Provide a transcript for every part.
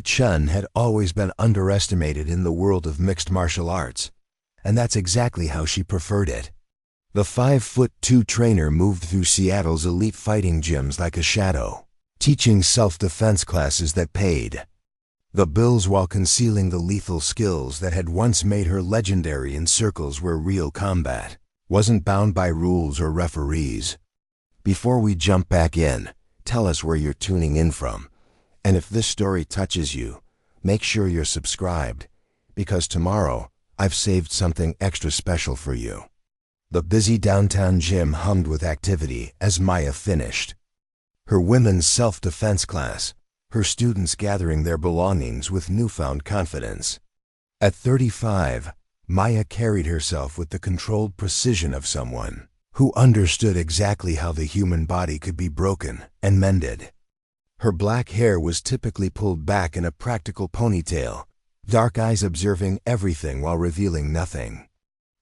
Chen had always been underestimated in the world of mixed martial arts, and that's exactly how she preferred it. The 5'2" trainer moved through Seattle's elite fighting gyms like a shadow, teaching self-defense classes that paid the bills while concealing the lethal skills that had once made her legendary in circles where real combat wasn't bound by rules or referees. Before we jump back in, tell us where you're tuning in from, and if this story touches you, make sure you're subscribed, because tomorrow I've saved something extra special for you. The busy downtown gym hummed with activity as Maya finished her women's self-defense class, her students gathering their belongings with newfound confidence. At 35, Maya carried herself with the controlled precision of someone who understood exactly how the human body could be broken and mended. Her black hair was typically pulled back in a practical ponytail, dark eyes observing everything while revealing nothing.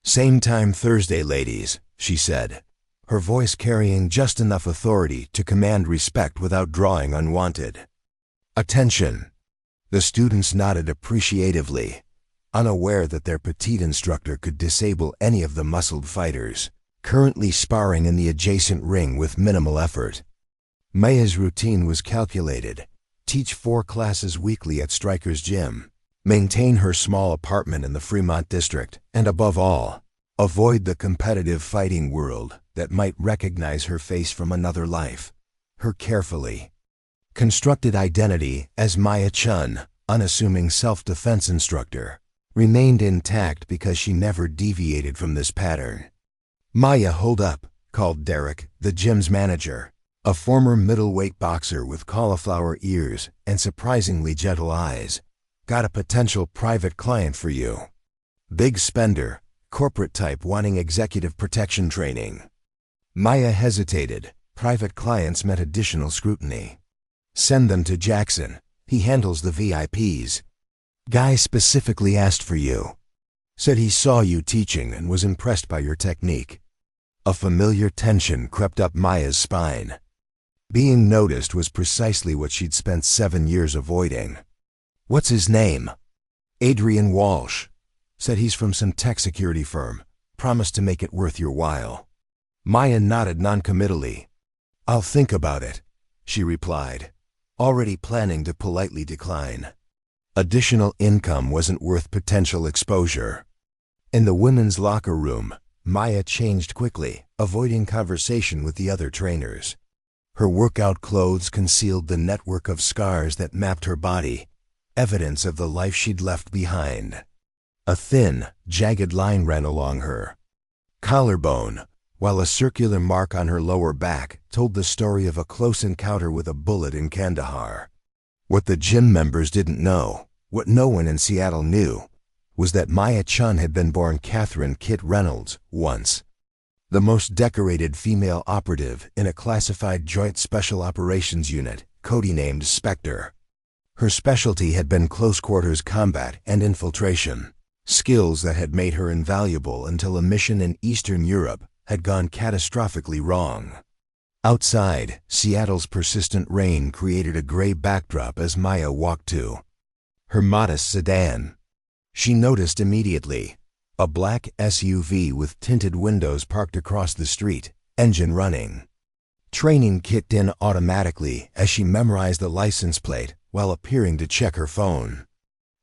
"Same time Thursday, ladies," she said, her voice carrying just enough authority to command respect without drawing unwanted attention. The students nodded appreciatively, unaware that their petite instructor could disable any of the muscled fighters currently sparring in the adjacent ring with minimal effort. Maya's routine was calculated: teach 4 classes weekly at Stryker's gym, maintain her small apartment in the Fremont district, and above all, avoid the competitive fighting world that might recognize her face from another life. Her carefully constructed identity as Maya Chen, unassuming self-defense instructor, remained intact because she never deviated from this pattern. "Maya, hold up," called Derek, the gym's manager, a former middleweight boxer with cauliflower ears and surprisingly gentle eyes. "Got a potential private client for you. Big spender, corporate type wanting executive protection training." Maya hesitated. Private clients meant additional scrutiny. "Send them to Jackson. He handles the VIPs. Guy specifically asked for you. Said he saw you teaching and was impressed by your technique." A familiar tension crept up Maya's spine. Being noticed was precisely what she'd spent 7 years avoiding. "What's his name?" "Adrian Walsh. Said he's from some tech security firm. Promised to make it worth your while." Maya nodded noncommittally. "I'll think about it," she replied, already planning to politely decline. Additional income wasn't worth potential exposure. In the women's locker room, Maya changed quickly, avoiding conversation with the other trainers. Her workout clothes concealed the network of scars that mapped her body, evidence of the life she'd left behind. A thin, jagged line ran along her collarbone, while a circular mark on her lower back told the story of a close encounter with a bullet in Kandahar. What the gym members didn't know, what no one in Seattle knew, was that Maya Chen had been born Catherine Kit Reynolds once, the most decorated female operative in a classified Joint Special Operations Unit, codenamed Spectre. Her specialty had been close-quarters combat and infiltration, skills that had made her invaluable until a mission in Eastern Europe had gone catastrophically wrong. Outside, Seattle's persistent rain created a gray backdrop as Maya walked to her modest sedan. She noticed immediately a black SUV with tinted windows parked across the street, engine running. Training kicked in automatically as she memorized the license plate while appearing to check her phone.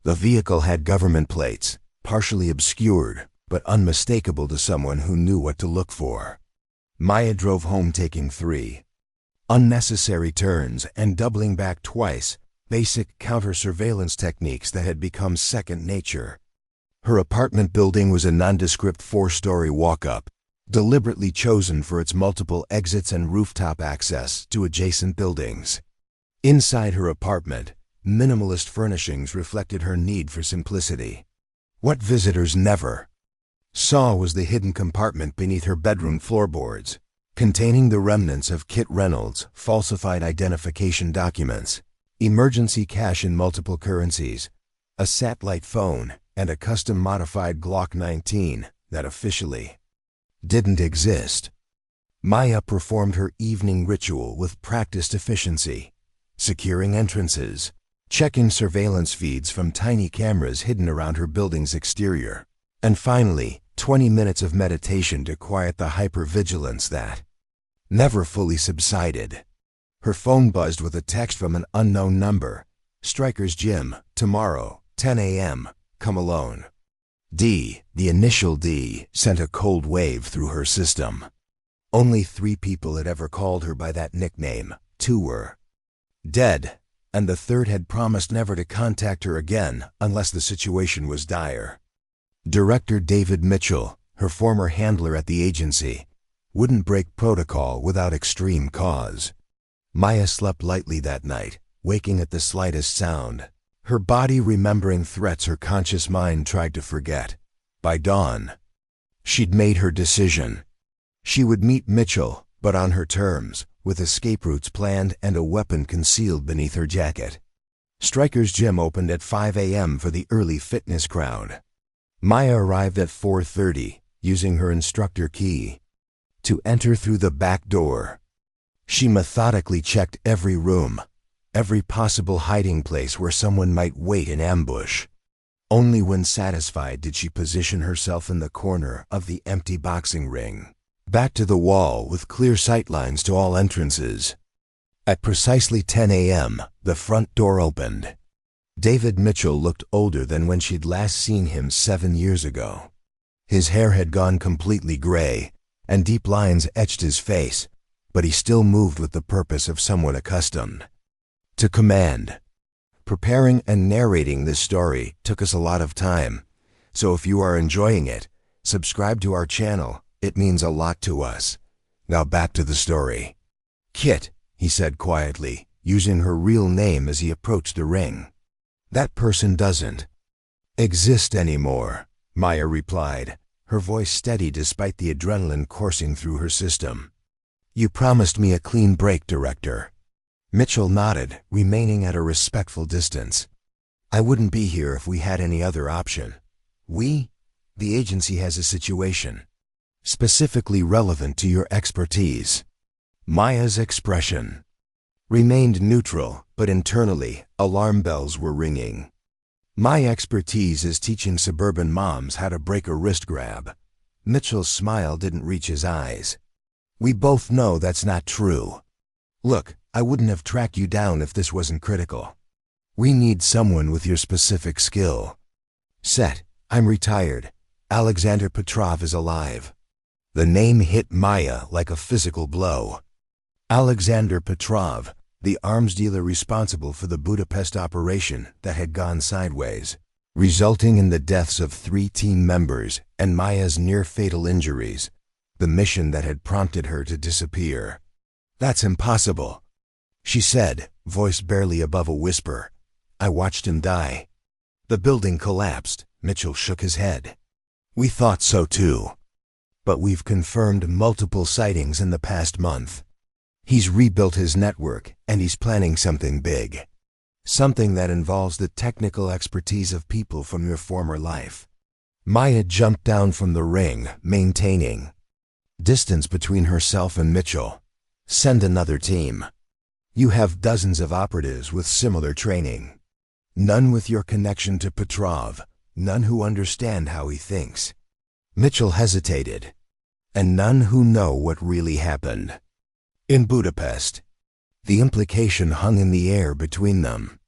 The vehicle had government plates, partially obscured, but unmistakable to someone who knew what to look for. Maya drove home taking 3 unnecessary turns and doubling back twice, basic counter-surveillance techniques that had become second nature. Her apartment building was a nondescript 4-story walk-up, deliberately chosen for its multiple exits and rooftop access to adjacent buildings. Inside her apartment, minimalist furnishings reflected her need for simplicity. What visitors never saw was the hidden compartment beneath her bedroom floorboards, containing the remnants of Kit Reynolds' falsified identification documents, emergency cash in multiple currencies, a satellite phone, and a custom-modified Glock 19 that officially didn't exist. Maya performed her evening ritual with practiced efficiency, securing entrances, checking surveillance feeds from tiny cameras hidden around her building's exterior. And finally, 20 minutes of meditation to quiet the hypervigilance that never fully subsided. Her phone buzzed with a text from an unknown number. "Stryker's Gym, tomorrow, 10 a.m., come alone." D, the initial D, sent a cold wave through her system. Only 3 people had ever called her by that nickname. 2 were dead, and the 3rd had promised never to contact her again unless the situation was dire. Director David Mitchell, her former handler at the agency, wouldn't break protocol without extreme cause. Maya slept lightly that night, waking at the slightest sound, her body remembering threats her conscious mind tried to forget. By dawn, she'd made her decision. She would meet Mitchell, but on her terms, with escape routes planned and a weapon concealed beneath her jacket. Stryker's Gym opened at 5 a.m. for the early fitness crowd. Maya arrived at 4:30, using her instructor key to enter through the back door. She methodically checked every room, every possible hiding place where someone might wait in ambush. Only when satisfied did she position herself in the corner of the empty boxing ring, back to the wall with clear sightlines to all entrances. At precisely 10 a.m., the front door opened. David Mitchell looked older than when she'd last seen him 7 years ago. His hair had gone completely gray, and deep lines etched his face, but he still moved with the purpose of someone accustomed to command. Preparing and narrating this story took us a lot of time, so if you are enjoying it, subscribe to our channel. It means a lot to us. Now back to the story. "Kit," he said quietly, using her real name as he approached the ring. "That person doesn't exist anymore," Maya replied, her voice steady despite the adrenaline coursing through her system. "You promised me a clean break, Director." Mitchell nodded, remaining at a respectful distance. "I wouldn't be here if we had any other option. The agency has a situation specifically relevant to your expertise." Maya's expression remained neutral, but internally, alarm bells were ringing. "My expertise is teaching suburban moms how to break a wrist grab." Mitchell's smile didn't reach his eyes. "We both know that's not true. Look, I wouldn't have tracked you down if this wasn't critical. We need someone with your specific skill set. I'm retired. Alexander Petrov is alive." The name hit Maya like a physical blow. Alexander Petrov, the arms dealer responsible for the Budapest operation that had gone sideways, resulting in the deaths of 3 team members and Maya's near-fatal injuries, the mission that had prompted her to disappear. "That's impossible," she said, voice barely above a whisper. "I watched him die." The building collapsed. Mitchell shook his head. "We thought so too. But we've confirmed multiple sightings in the past month. He's rebuilt his network, and he's planning something big. Something that involves the technical expertise of people from your former life." Maya jumped down from the ring, maintaining distance between herself and Mitchell. "Send another team. You have dozens of operatives with similar training. None with your connection to Petrov, none who understand how he thinks." Mitchell hesitated. "And none who know what really happened in Budapest." The implication hung in the air between them.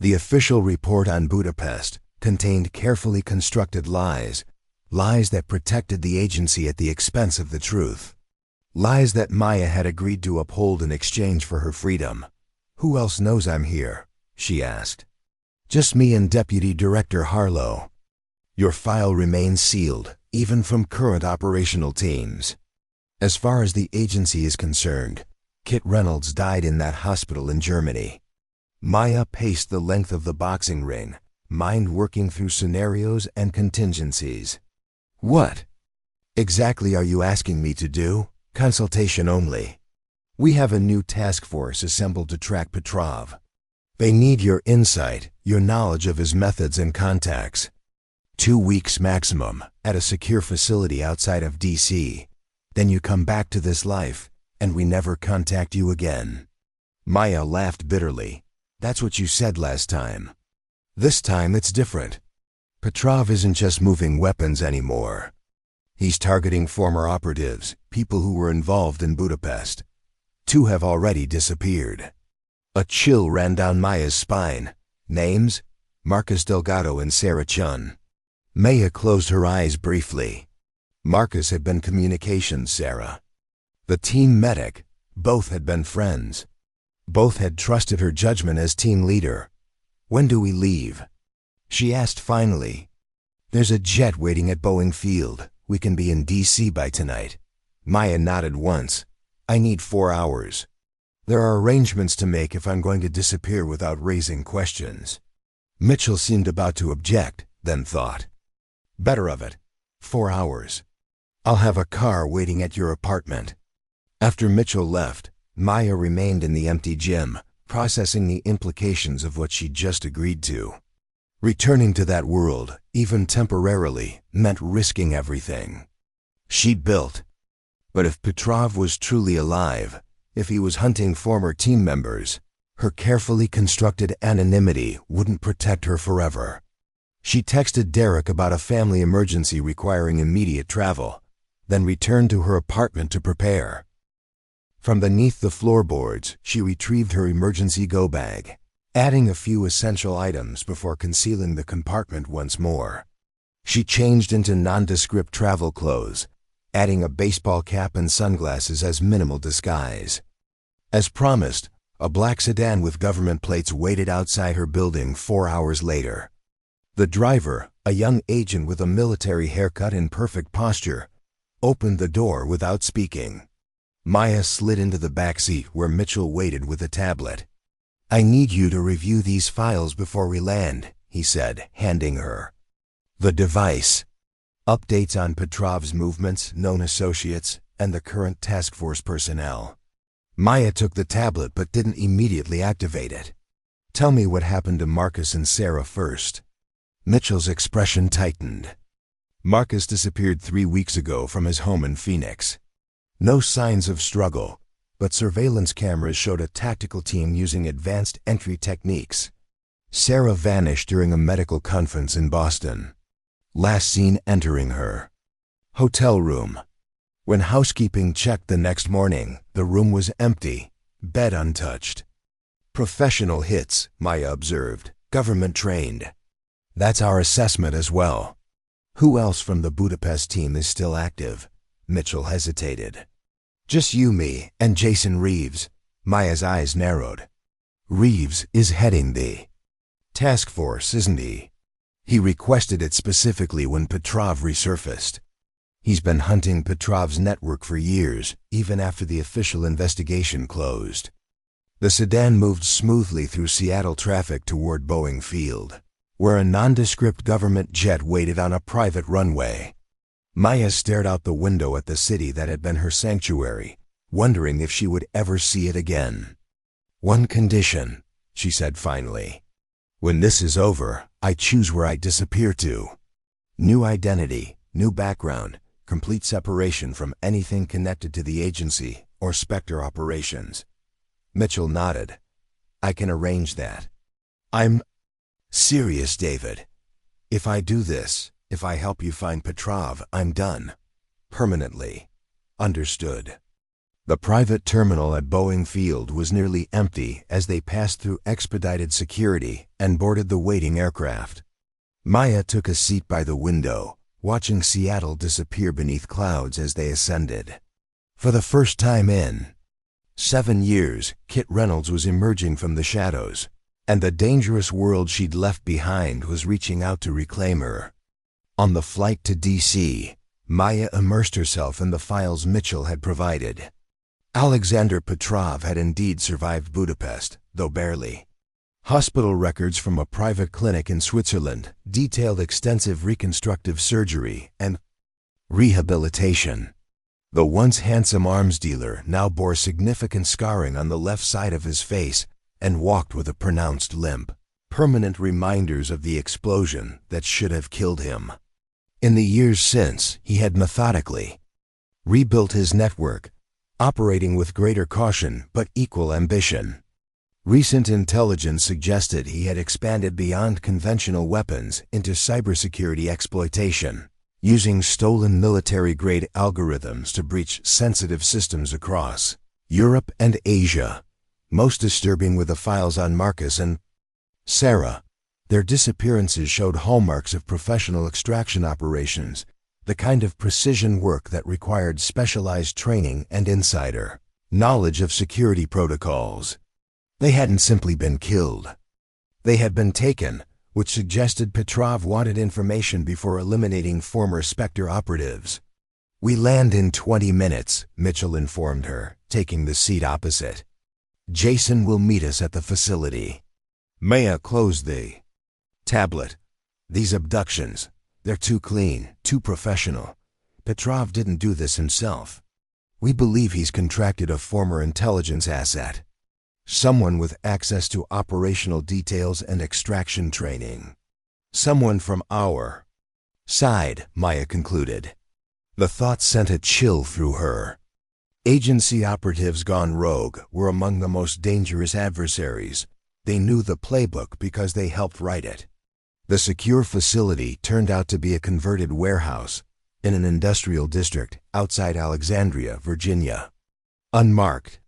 The official report on Budapest contained carefully constructed lies that protected the agency at the expense of the truth. Lies that Maya had agreed to uphold in exchange for her freedom. "Who else knows I'm here?" she asked. "Just me and Deputy Director Harlow. Your file remains sealed, even from current operational teams. As far as the agency is concerned, Kit Reynolds died in that hospital in Germany." Maya paced the length of the boxing ring, mind working through scenarios and contingencies. "What exactly are you asking me to do?" "Consultation only. We have a new task force assembled to track Petrov. They need your insight, your knowledge of his methods and contacts. 2 weeks maximum, at a secure facility outside of D.C. Then you come back to this life, and we never contact you again." Maya laughed bitterly. That's what you said last time. This time it's different. Petrov isn't just moving weapons anymore. He's targeting former operatives, people who were involved in Budapest. 2 have already disappeared. A chill ran down Maya's spine. Names? Marcus Delgado and Sarah Chen. Maya closed her eyes briefly. Marcus had been communications Sarah. The team medic. Both had been friends. Both had trusted her judgment as team leader. When do we leave? She asked finally. There's a jet waiting at Boeing Field. We can be in D.C. by tonight. Maya nodded once. I need 4 hours. There are arrangements to make if I'm going to disappear without raising questions. Mitchell seemed about to object, then thought. Better of it. 4 hours. I'll have a car waiting at your apartment. After Mitchell left, Maya remained in the empty gym, processing the implications of what she'd just agreed to. Returning to that world, even temporarily, meant risking everything she'd built. But if Petrov was truly alive, if he was hunting former team members, her carefully constructed anonymity wouldn't protect her forever. She texted Derek about a family emergency requiring immediate travel, then returned to her apartment to prepare. From beneath the floorboards, she retrieved her emergency go bag, adding a few essential items before concealing the compartment once more. She changed into nondescript travel clothes, adding a baseball cap and sunglasses as minimal disguise. As promised, a black sedan with government plates waited outside her building 4 hours later. The driver, a young agent with a military haircut and perfect posture, opened the door without speaking. Maya slid into the back seat where Mitchell waited with a tablet. I need you to review these files before we land, he said, handing her the device. Updates on Petrov's movements, known associates, and the current task force personnel. Maya took the tablet but didn't immediately activate it. Tell me what happened to Marcus and Sarah first. Mitchell's expression tightened. Marcus disappeared 3 weeks ago from his home in Phoenix. No signs of struggle, but surveillance cameras showed a tactical team using advanced entry techniques. Sarah vanished during a medical conference in Boston. Last seen entering her hotel room. When housekeeping checked the next morning, the room was empty, bed untouched. Professional hits, Maya observed, government trained. That's our assessment as well. Who else from the Budapest team is still active? Mitchell hesitated. Just you, me, and Jason Reeves. Maya's eyes narrowed. Reeves is heading the task force, isn't he? He requested it specifically when Petrov resurfaced. He's been hunting Petrov's network for years, even after the official investigation closed. The sedan moved smoothly through Seattle traffic toward Boeing Field, where a nondescript government jet waited on a private runway. Maya stared out the window at the city that had been her sanctuary, wondering if she would ever see it again. One condition, she said finally. When this is over, I choose where I disappear to. New identity, new background, complete separation from anything connected to the agency or Spectre operations. Mitchell nodded. I can arrange that. I'm serious, David. If I do this, if I help you find Petrov, I'm done. Permanently. Understood. The private terminal at Boeing Field was nearly empty as they passed through expedited security and boarded the waiting aircraft. Maya took a seat by the window, watching Seattle disappear beneath clouds as they ascended. For the first time in 7 years, Kit Reynolds was emerging from the shadows, and the dangerous world she'd left behind was reaching out to reclaim her. On the flight to D.C., Maya immersed herself in the files Mitchell had provided. Alexander Petrov had indeed survived Budapest, though barely. Hospital records from a private clinic in Switzerland detailed extensive reconstructive surgery and rehabilitation. The once handsome arms dealer now bore significant scarring on the left side of his face and walked with a pronounced limp, permanent reminders of the explosion that should have killed him. In the years since, he had methodically rebuilt his network, operating with greater caution but equal ambition. Recent intelligence suggested he had expanded beyond conventional weapons into cybersecurity exploitation, using stolen military-grade algorithms to breach sensitive systems across Europe and Asia. Most disturbing were the files on Marcus and Sarah. Their disappearances showed hallmarks of professional extraction operations, the kind of precision work that required specialized training and insider knowledge of security protocols. They hadn't simply been killed. They had been taken, which suggested Petrov wanted information before eliminating former Spectre operatives. "We land in 20 minutes, Mitchell informed her, taking the seat opposite. "Jason will meet us at the facility." Maya closed the tablet. "These abductions, they're too clean, too professional. Petrov didn't do this himself. We believe he's contracted a former intelligence asset. Someone with access to operational details and extraction training. Someone from our side," Maya concluded. The thought sent a chill through her. Agency operatives gone rogue were among the most dangerous adversaries. They knew the playbook because they helped write it. The secure facility turned out to be a converted warehouse in an industrial district outside Alexandria, Virginia. Unmarked.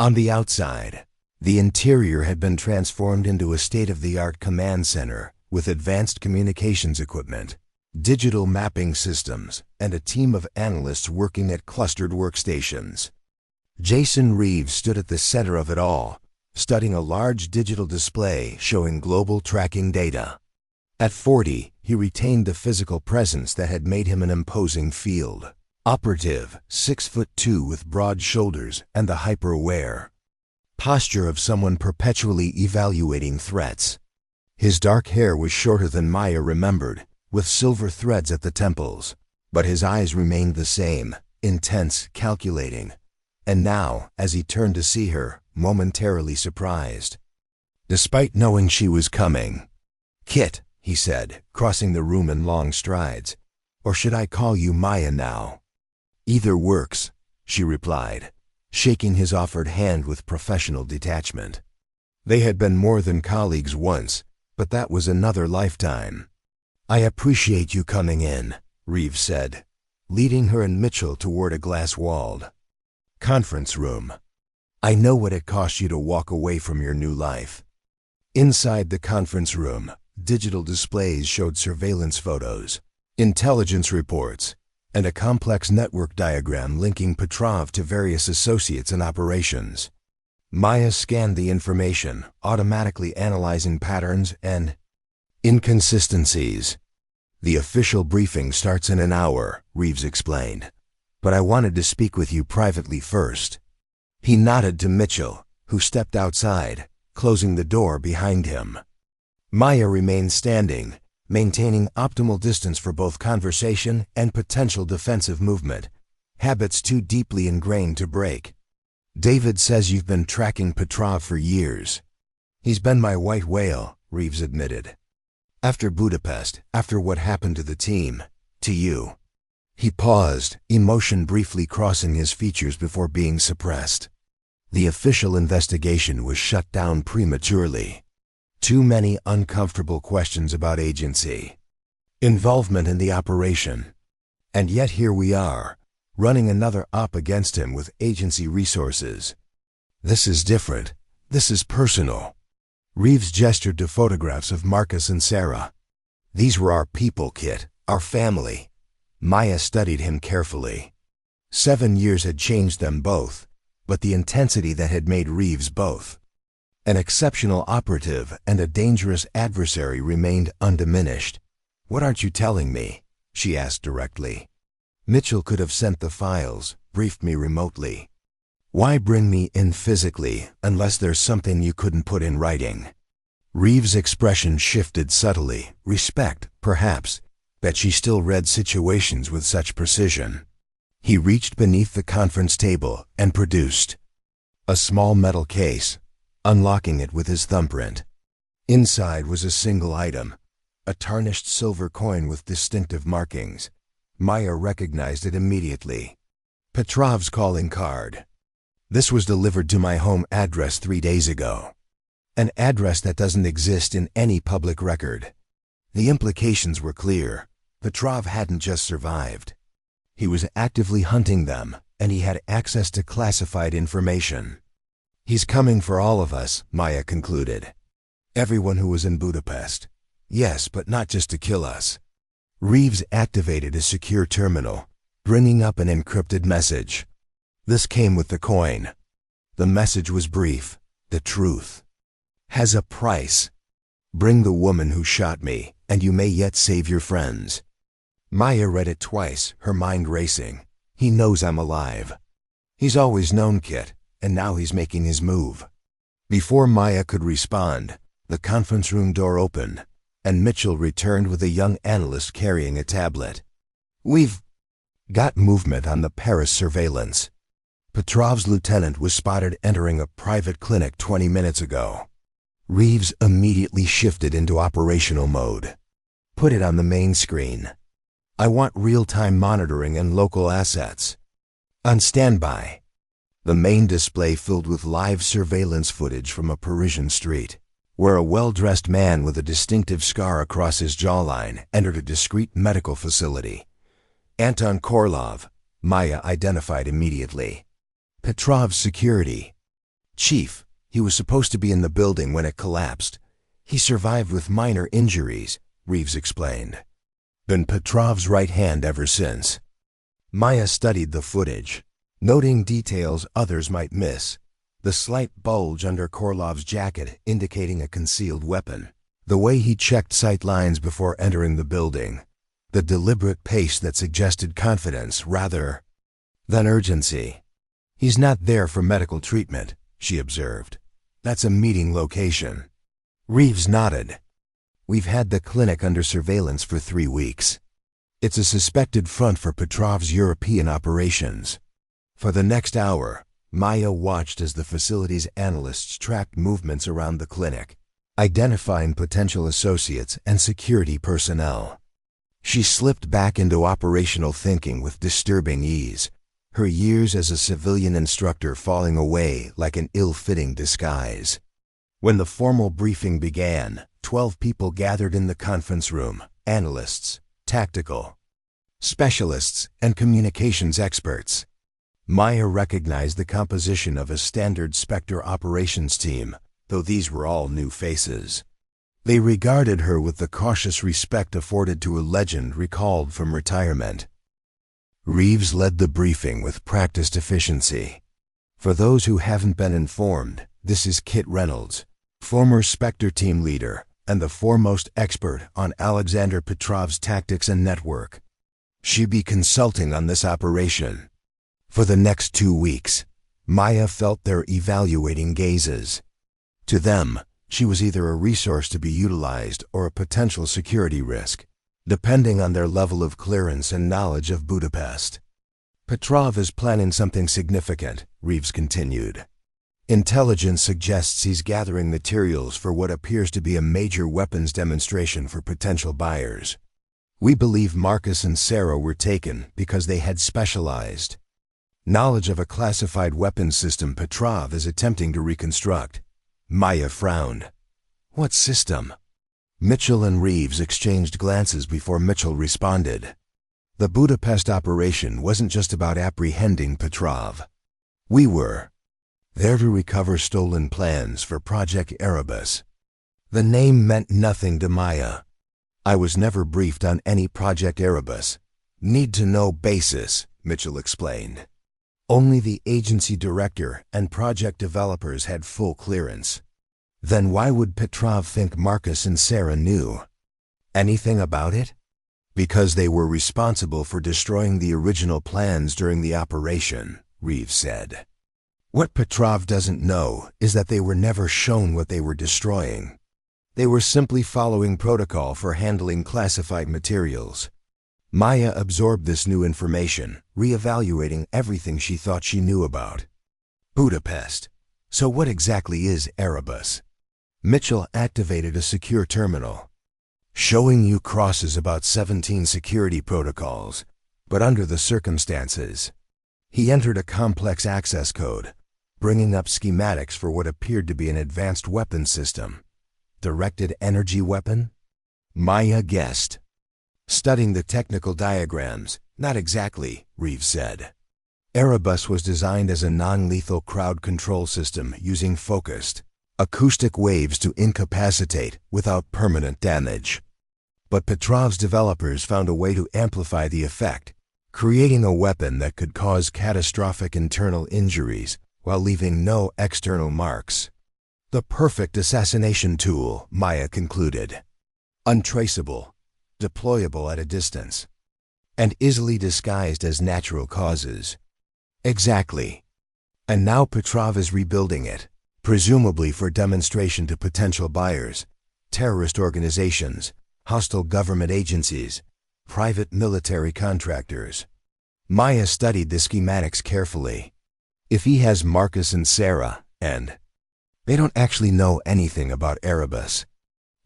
On the outside, the interior had been transformed into a state-of-the-art command center with advanced communications equipment, digital mapping systems, and a team of analysts working at clustered workstations. Jason Reeves stood at the center of it all, studying a large digital display showing global tracking data. At 40, he retained the physical presence that had made him an imposing field operative, 6'2" with broad shoulders and the hyper-aware posture of someone perpetually evaluating threats. His dark hair was shorter than Maya remembered, with silver threads at the temples, but his eyes remained the same, intense, calculating, and now, as he turned to see her, momentarily surprised. Despite knowing she was coming, "Kit," he said, crossing the room in long strides. "Or should I call you Maya now?" "Either works," she replied, shaking his offered hand with professional detachment. They had been more than colleagues once, but that was another lifetime. "I appreciate you coming in," Reeves said, leading her and Mitchell toward a glass-walled conference room. "I know what it cost you to walk away from your new life." Inside the conference room, digital displays showed surveillance photos, intelligence reports, and a complex network diagram linking Petrov to various associates and operations. Maya scanned the information, automatically analyzing patterns and inconsistencies. "The official briefing starts in an hour," Reeves explained, "but I wanted to speak with you privately first." He nodded to Mitchell, who stepped outside, closing the door behind him. Maya remained standing, maintaining optimal distance for both conversation and potential defensive movement, habits too deeply ingrained to break. "David says you've been tracking Petrov for years." "He's been my white whale," Reeves admitted. "After Budapest, after what happened to the team, to you." He paused, emotion briefly crossing his features before being suppressed. The official investigation was shut down prematurely. Too many uncomfortable questions about agency, involvement in the operation. And yet here we are, running another op against him with agency resources. This is different. This is personal. Reeves gestured to photographs of Marcus and Sarah. "These were our people, Kit, our family." Maya studied him carefully. 7 years had changed them both, but the intensity that had made Reeves both an exceptional operative and a dangerous adversary remained undiminished. "What aren't you telling me?" she asked directly. "Mitchell could have sent the files, briefed me remotely. Why bring me in physically unless there's something you couldn't put in writing?" Reeves' expression shifted subtly, respect, perhaps, that she still read situations with such precision. He reached beneath the conference table and produced a small metal case, unlocking it with his thumbprint. Inside was a single item, a tarnished silver coin with distinctive markings. Maya recognized it immediately. Petrov's calling card. "This was delivered to my home address 3 days ago." An address that doesn't exist in any public record. The implications were clear. Petrov hadn't just survived. He was actively hunting them, and he had access to classified information. He's coming for all of us, Maya concluded. Everyone who was in Budapest. Yes, but not just to kill us. Reeves activated a secure terminal, bringing up an encrypted message. This came with the coin. The message was brief. The truth has a price. Bring the woman who shot me, and you may yet save your friends. Maya read it twice, her mind racing. He knows I'm alive. He's always known Kit, and now he's making his move. Before Maya could respond, the conference room door opened, and Mitchell returned with a young analyst carrying a tablet. We've got movement on the Paris surveillance. Petrov's lieutenant was spotted entering a private clinic 20 minutes ago. Reeves immediately shifted into operational mode. Put it on the main screen. I want real-time monitoring and local assets. On standby. The main display filled with live surveillance footage from a Parisian street, where a well-dressed man with a distinctive scar across his jawline entered a discreet medical facility. Anton Korlov, Maya identified immediately. Petrov's security chief. He was supposed to be in the building when it collapsed. He survived with minor injuries, Reeves explained. Been Petrov's right hand ever since. Maya studied the footage, noting details others might miss. The slight bulge under Korlov's jacket indicating a concealed weapon. The way he checked sight lines before entering the building. The deliberate pace that suggested confidence rather than urgency. He's not there for medical treatment, she observed. That's a meeting location. Reeves nodded. We've had the clinic under surveillance for 3 weeks. It's a suspected front for Petrov's European operations. For the next hour, Maya watched as the facility's analysts tracked movements around the clinic, identifying potential associates and security personnel. She slipped back into operational thinking with disturbing ease, her years as a civilian instructor falling away like an ill-fitting disguise. When the formal briefing began, 12 people gathered in the conference room, analysts, tactical specialists, and communications experts. Maya recognized the composition of a standard Spectre operations team, though these were all new faces. They regarded her with the cautious respect afforded to a legend recalled from retirement. Reeves led the briefing with practiced efficiency. For those who haven't been informed, this is Kit Reynolds, former Spectre team leader and the foremost expert on Alexander Petrov's tactics and network. She'd be consulting on this operation. For the next 2 weeks, Maya felt their evaluating gazes. To them, she was either a resource to be utilized or a potential security risk, depending on their level of clearance and knowledge of Budapest. Petrov is planning something significant, Reeves continued. Intelligence suggests he's gathering materials for what appears to be a major weapons demonstration for potential buyers. We believe Marcus and Sarah were taken because they had specialized knowledge of a classified weapons system Petrov is attempting to reconstruct. Maya frowned. What system? Mitchell and Reeves exchanged glances before Mitchell responded. The Budapest operation wasn't just about apprehending Petrov. We were there to recover stolen plans for Project Erebus. The name meant nothing to Maya. I was never briefed on any Project Erebus. Need to know basis, Mitchell explained. Only the agency director and project developers had full clearance. Then why would Petrov think Marcus and Sarah knew anything about it? Because they were responsible for destroying the original plans during the operation, Reeves said. What Petrov doesn't know is that they were never shown what they were destroying. They were simply following protocol for handling classified materials. Maya absorbed this new information, reevaluating everything she thought she knew about Budapest. So what exactly is Erebus? Mitchell activated a secure terminal, showing you crosses about 17 security protocols, but under the circumstances. He entered a complex access code, bringing up schematics for what appeared to be an advanced weapon system. Directed energy weapon? Maya guessed. Studying the technical diagrams, not exactly, Reeves said. Erebus was designed as a non-lethal crowd control system using focused, acoustic waves to incapacitate without permanent damage. But Petrov's developers found a way to amplify the effect, creating a weapon that could cause catastrophic internal injuries while leaving no external marks. The perfect assassination tool, Maya concluded. Untraceable, deployable at a distance, and easily disguised as natural causes. Exactly. And now Petrov is rebuilding it, presumably for demonstration to potential buyers, terrorist organizations, hostile government agencies, private military contractors. Maya studied the schematics carefully. If he has Marcus and Sarah, and they don't actually know anything about Erebus,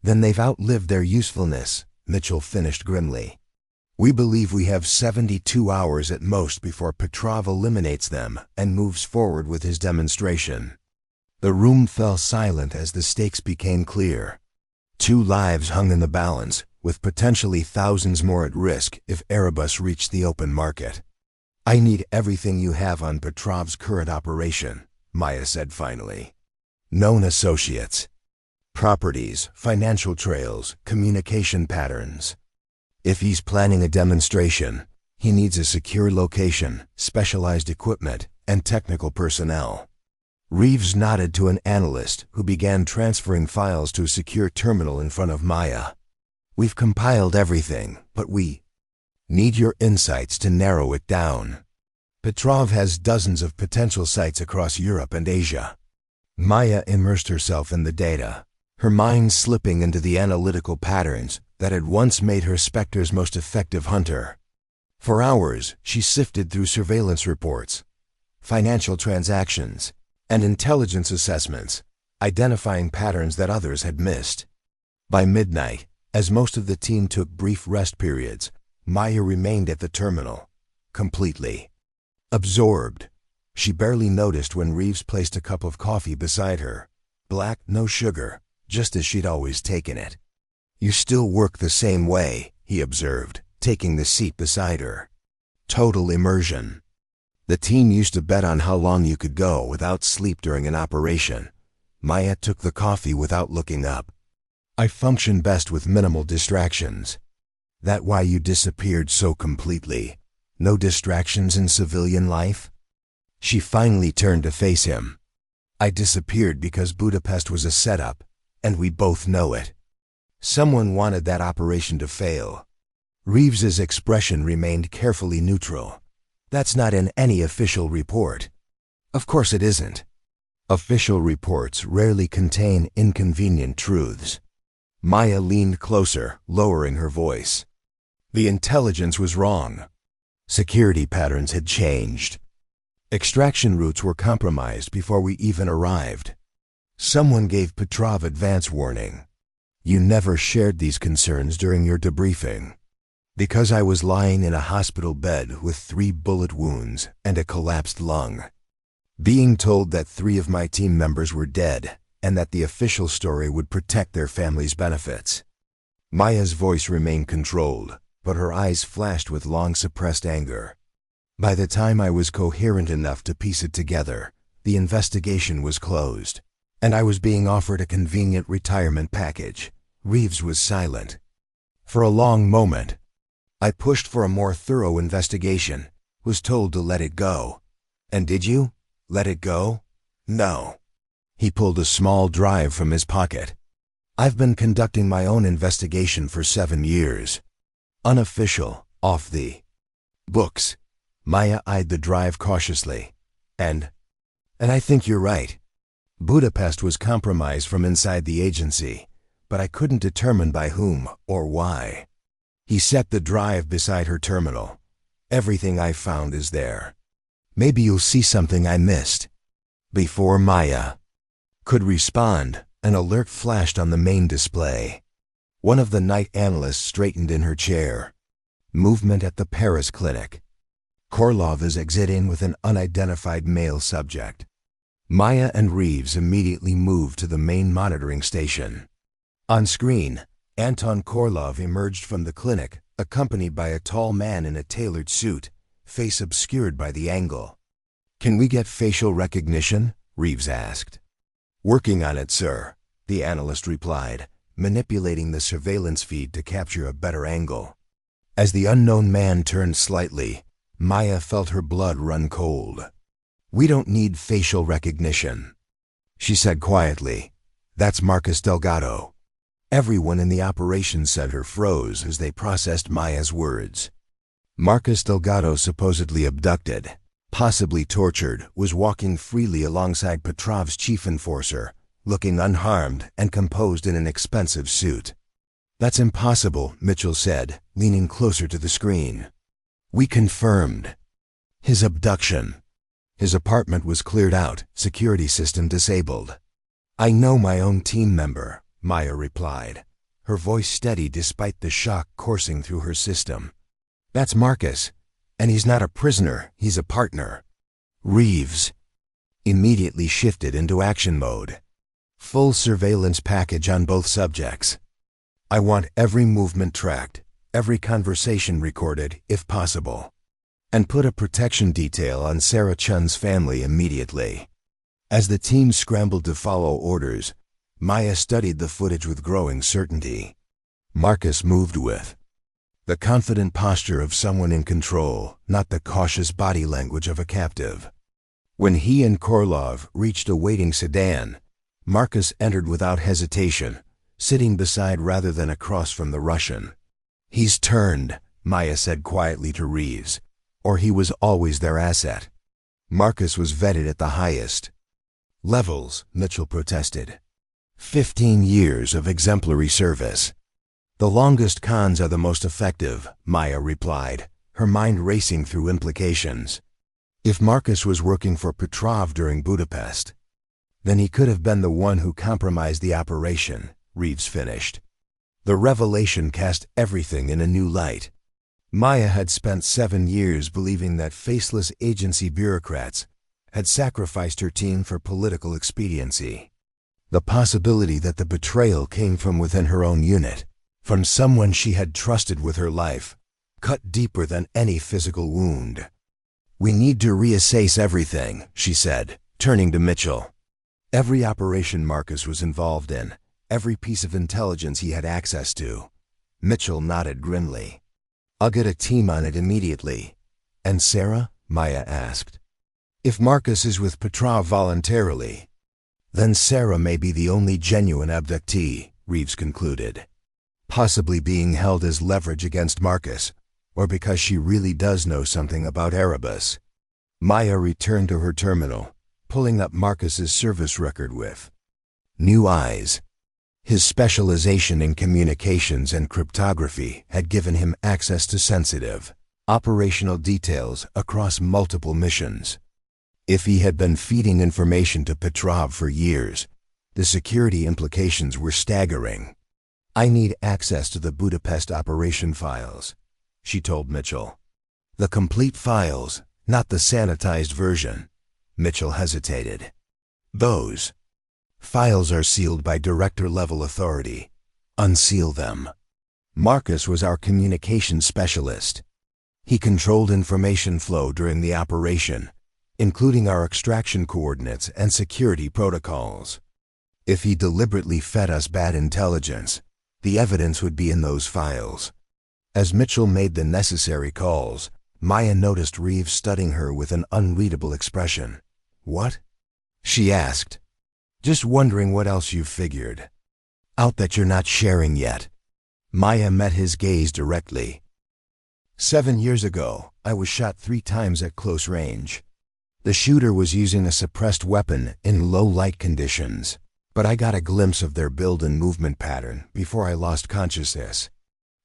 then they've outlived their usefulness, Mitchell finished grimly. We believe we have 72 hours at most before Petrov eliminates them and moves forward with his demonstration. The room fell silent as the stakes became clear. 2 lives hung in the balance, with potentially thousands more at risk if Erebus reached the open market. I need everything you have on Petrov's current operation, Maya said finally. Known associates, properties, financial trails, communication patterns. If he's planning a demonstration, he needs a secure location, specialized equipment, and technical personnel. Reeves nodded to an analyst who began transferring files to a secure terminal in front of Maya. We've compiled everything, but we need your insights to narrow it down. Petrov has dozens of potential sites across Europe and Asia. Maya immersed herself in the data, her mind slipping into the analytical patterns that had once made her Spectre's most effective hunter. For hours, she sifted through surveillance reports, financial transactions, and intelligence assessments, identifying patterns that others had missed. By midnight, as most of the team took brief rest periods, Maya remained at the terminal, completely absorbed. She barely noticed when Reeves placed a cup of coffee beside her. Black, no sugar, just as she'd always taken it. You still work the same way, he observed, taking the seat beside her. Total immersion. The team used to bet on how long you could go without sleep during an operation. Maya took the coffee without looking up. I function best with minimal distractions. That why you disappeared so completely? No distractions in civilian life? She finally turned to face him. I disappeared because Budapest was a setup, and we both know it. Someone wanted that operation to fail. Reeves's expression remained carefully neutral. That's not in any official report. Of course it isn't. Official reports rarely contain inconvenient truths. Maya leaned closer, lowering her voice. The intelligence was wrong. Security patterns had changed. Extraction routes were compromised before we even arrived. Someone gave Petrov advance warning. You never shared these concerns during your debriefing. Because I was lying in a hospital bed with 3 bullet wounds and a collapsed lung. Being told that 3 of my team members were dead and that the official story would protect their families' benefits. Maya's voice remained controlled, but her eyes flashed with long-suppressed anger. By the time I was coherent enough to piece it together, the investigation was closed, and I was being offered a convenient retirement package. Reeves was silent. For a long moment, I pushed for a more thorough investigation, was told to let it go. And did you? Let it go? No. He pulled a small drive from his pocket. I've been conducting my own investigation for 7 years. Unofficial, off the books. Maya eyed the drive cautiously. And I think you're right. Budapest was compromised from inside the agency, but I couldn't determine by whom or why. He set the drive beside her terminal. Everything I found is there. Maybe you'll see something I missed. Before Maya could respond, an alert flashed on the main display. One of the night analysts straightened in her chair. Movement at the Paris clinic. Korlov is exiting with an unidentified male subject. Maya and Reeves immediately moved to the main monitoring station. On screen, Anton Korlov emerged from the clinic, accompanied by a tall man in a tailored suit, face obscured by the angle. "Can we get facial recognition?" Reeves asked. "Working on it, sir," the analyst replied, manipulating the surveillance feed to capture a better angle. As the unknown man turned slightly, Maya felt her blood run cold. "We don't need facial recognition," she said quietly. "That's Marcus Delgado." Everyone in the operations center froze as they processed Maya's words. Marcus Delgado, supposedly abducted, possibly tortured, was walking freely alongside Petrov's chief enforcer, looking unharmed and composed in an expensive suit. "That's impossible," Mitchell said, leaning closer to the screen. "We confirmed his abduction. His apartment was cleared out, security system disabled." "I know my own team member," Maya replied, her voice steady despite the shock coursing through her system. "That's Marcus, and he's not a prisoner, he's a partner." Reeves immediately shifted into action mode. "Full surveillance package on both subjects. I want every movement tracked, every conversation recorded, if possible. And put a protection detail on Sarah Chen's family immediately." As the team scrambled to follow orders, Maya studied the footage with growing certainty. Marcus moved with the confident posture of someone in control, not the cautious body language of a captive. When he and Korlov reached a waiting sedan, Marcus entered without hesitation, sitting beside rather than across from the Russian. "He's turned," Maya said quietly to Reeves, "or he was always their asset." Marcus was vetted at the highest levels, Mitchell protested. 15 years of exemplary service. "The longest cons are the most effective," Maya replied, her mind racing through implications. If Marcus was working for Petrov during Budapest, then he could have been the one who compromised the operation, Reeves finished. The revelation cast everything in a new light. Maya had spent 7 years believing that faceless agency bureaucrats had sacrificed her team for political expediency. The possibility that the betrayal came from within her own unit, from someone she had trusted with her life, cut deeper than any physical wound. "We need to reassess everything," she said, turning to Mitchell. "Every operation Marcus was involved in, every piece of intelligence he had access to." Mitchell nodded grimly. "I'll get a team on it immediately." "And Sarah?" Maya asked. "If Marcus is with Petrov voluntarily, then Sarah may be the only genuine abductee," Reeves concluded. "Possibly being held as leverage against Marcus, or because she really does know something about Erebus." Maya returned to her terminal, pulling up Marcus's service record with new eyes. His specialization in communications and cryptography had given him access to sensitive, operational details across multiple missions. If he had been feeding information to Petrov for years, the security implications were staggering. "I need access to the Budapest operation files," she told Mitchell. "The complete files, not the sanitized version." Mitchell hesitated. "Those files are sealed by director-level authority. Unseal them." Marcus was our communications specialist. He controlled information flow during the operation, including our extraction coordinates and security protocols. If he deliberately fed us bad intelligence, the evidence would be in those files. As Mitchell made the necessary calls, Maya noticed Reeves studying her with an unreadable expression. "What?" she asked. "Just wondering what else you've figured out that you're not sharing yet." Maya met his gaze directly. 7 years ago, I was shot 3 times at close range. The shooter was using a suppressed weapon in low light conditions, but I got a glimpse of their build and movement pattern before I lost consciousness.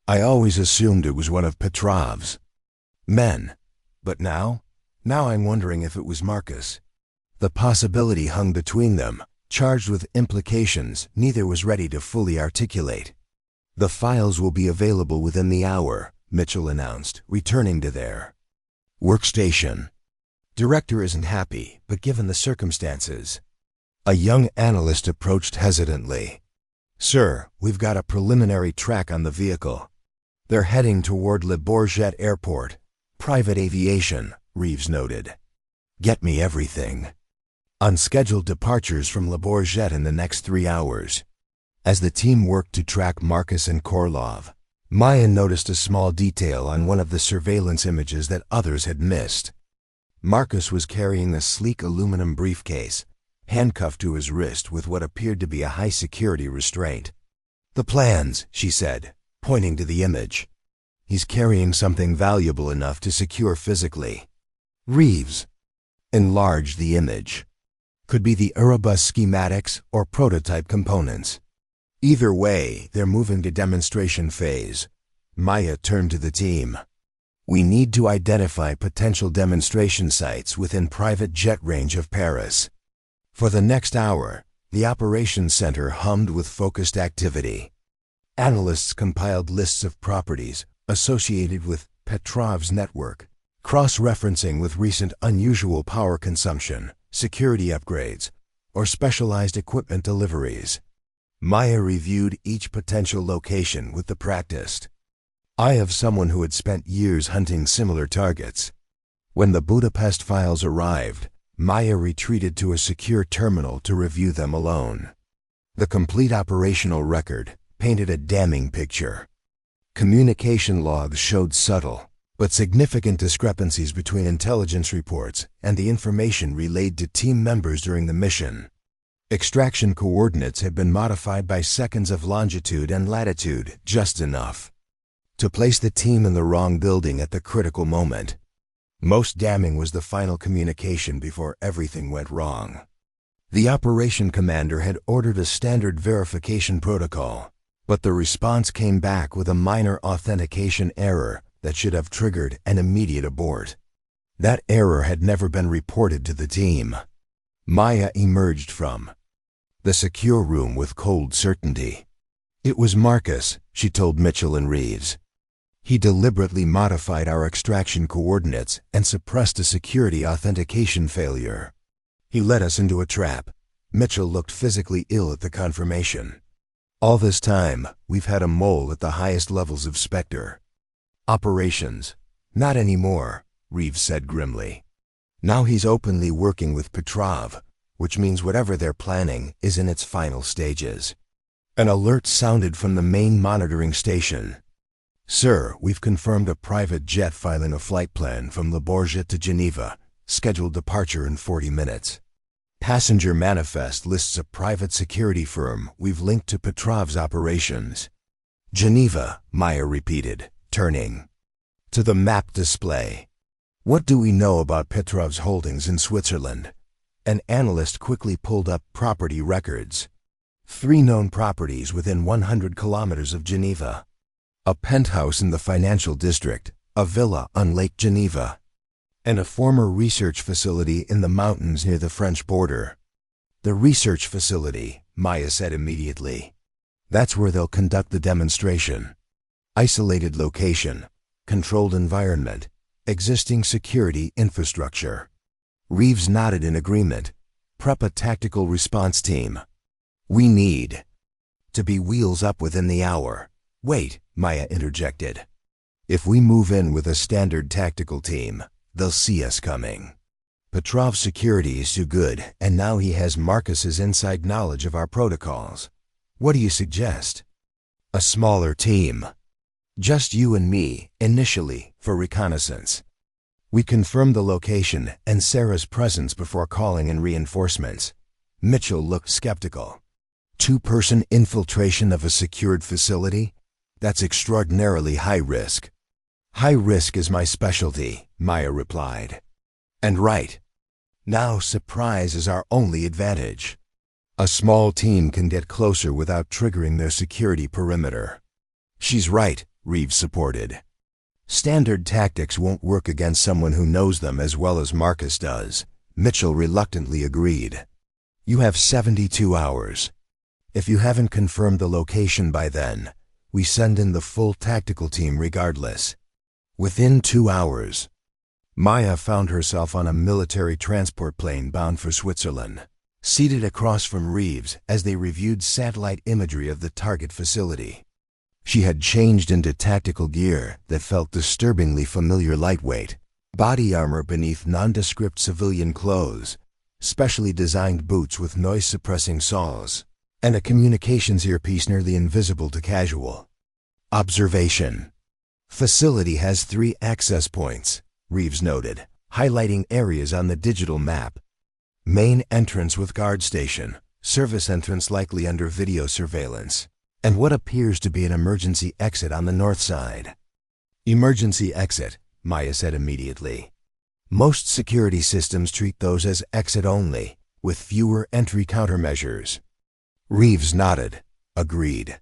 I always assumed it was one of Petrov's men, but now I'm wondering if it was Marcus. The possibility hung between them, charged with implications neither was ready to fully articulate. "The files will be available within the hour," Mitchell announced, returning to their workstation. Director isn't happy, but given the circumstances. A young analyst approached hesitantly. Sir, we've got a preliminary track on the vehicle. They're heading toward Le Bourget Airport. Private aviation, Reeves noted. Get me everything. Unscheduled departures from Le Bourget in the next 3 hours. As the team worked to track Marcus and Korlov, Maya noticed a small detail on one of the surveillance images that others had missed. Marcus was carrying a sleek aluminum briefcase, handcuffed to his wrist with what appeared to be a high-security restraint. The plans, she said, pointing to the image. He's carrying something valuable enough to secure physically. Reeves enlarged the image. Could be the Erebus schematics or prototype components. Either way, they're moving to demonstration phase. Maya turned to the team. We need to identify potential demonstration sites within private jet range of Paris. For the next hour, the operations center hummed with focused activity. Analysts compiled lists of properties associated with Petrov's network, cross-referencing with recent unusual power consumption, security upgrades, or specialized equipment deliveries. Maya reviewed each potential location with the practiced eye of someone who had spent years hunting similar targets. When the Budapest files arrived, Maya retreated to a secure terminal to review them alone. The complete operational record painted a damning picture. Communication logs showed subtle but significant discrepancies between intelligence reports and the information relayed to team members during the mission. Extraction coordinates had been modified by seconds of longitude and latitude, just enough to place the team in the wrong building at the critical moment. Most damning was the final communication before everything went wrong. The operation commander had ordered a standard verification protocol, but the response came back with a minor authentication error that should have triggered an immediate abort. That error had never been reported to the team. Maya emerged from the secure room with cold certainty. It was Marcus, she told Mitchell and Reeves. He deliberately modified our extraction coordinates and suppressed a security authentication failure. He led us into a trap. Mitchell looked physically ill at the confirmation. All this time, we've had a mole at the highest levels of Spectre. Operations. Not anymore, Reeves said grimly. Now he's openly working with Petrov, which means whatever they're planning is in its final stages. An alert sounded from the main monitoring station. Sir, we've confirmed a private jet filing a flight plan from Le Bourget to Geneva, scheduled departure in 40 minutes. Passenger manifest lists a private security firm we've linked to Petrov's operations. Geneva, Maya repeated, turning to the map display. What do we know about Petrov's holdings in Switzerland? An analyst quickly pulled up property records. 3 known properties within 100 kilometers of Geneva. A penthouse in the financial district, a villa on Lake Geneva, and a former research facility in the mountains near the French border. The research facility, Maya said immediately. That's where they'll conduct the demonstration. Isolated location, controlled environment, existing security infrastructure. Reeves nodded in agreement. Prep a tactical response team. We need to be wheels up within the hour. Wait, Maya interjected. If we move in with a standard tactical team, they'll see us coming. Petrov's security is too good, and now he has Marcus's inside knowledge of our protocols. What do you suggest? A smaller team. Just you and me, initially, for reconnaissance. We confirmed the location and Sarah's presence before calling in reinforcements. Mitchell looked skeptical. 2-person infiltration of a secured facility? That's extraordinarily high risk. High risk is my specialty, Maya replied. And right. Now surprise is our only advantage. A small team can get closer without triggering their security perimeter. She's right, Reeves supported. Standard tactics won't work against someone who knows them as well as Marcus does. Mitchell reluctantly agreed. You have 72 hours. If you haven't confirmed the location by then, we send in the full tactical team regardless. Within 2 hours. Maya found herself on a military transport plane bound for Switzerland, seated across from Reeves as they reviewed satellite imagery of the target facility. She had changed into tactical gear that felt disturbingly familiar, lightweight, body armor beneath nondescript civilian clothes, specially designed boots with noise-suppressing soles, and a communications earpiece nearly invisible to casual. Observation. Facility has 3 access points, Reeves noted, highlighting areas on the digital map. Main entrance with guard station, service entrance likely under video surveillance, and what appears to be an emergency exit on the north side. Emergency exit, Maya said immediately. Most security systems treat those as exit only, with fewer entry countermeasures. Reeves nodded, agreed.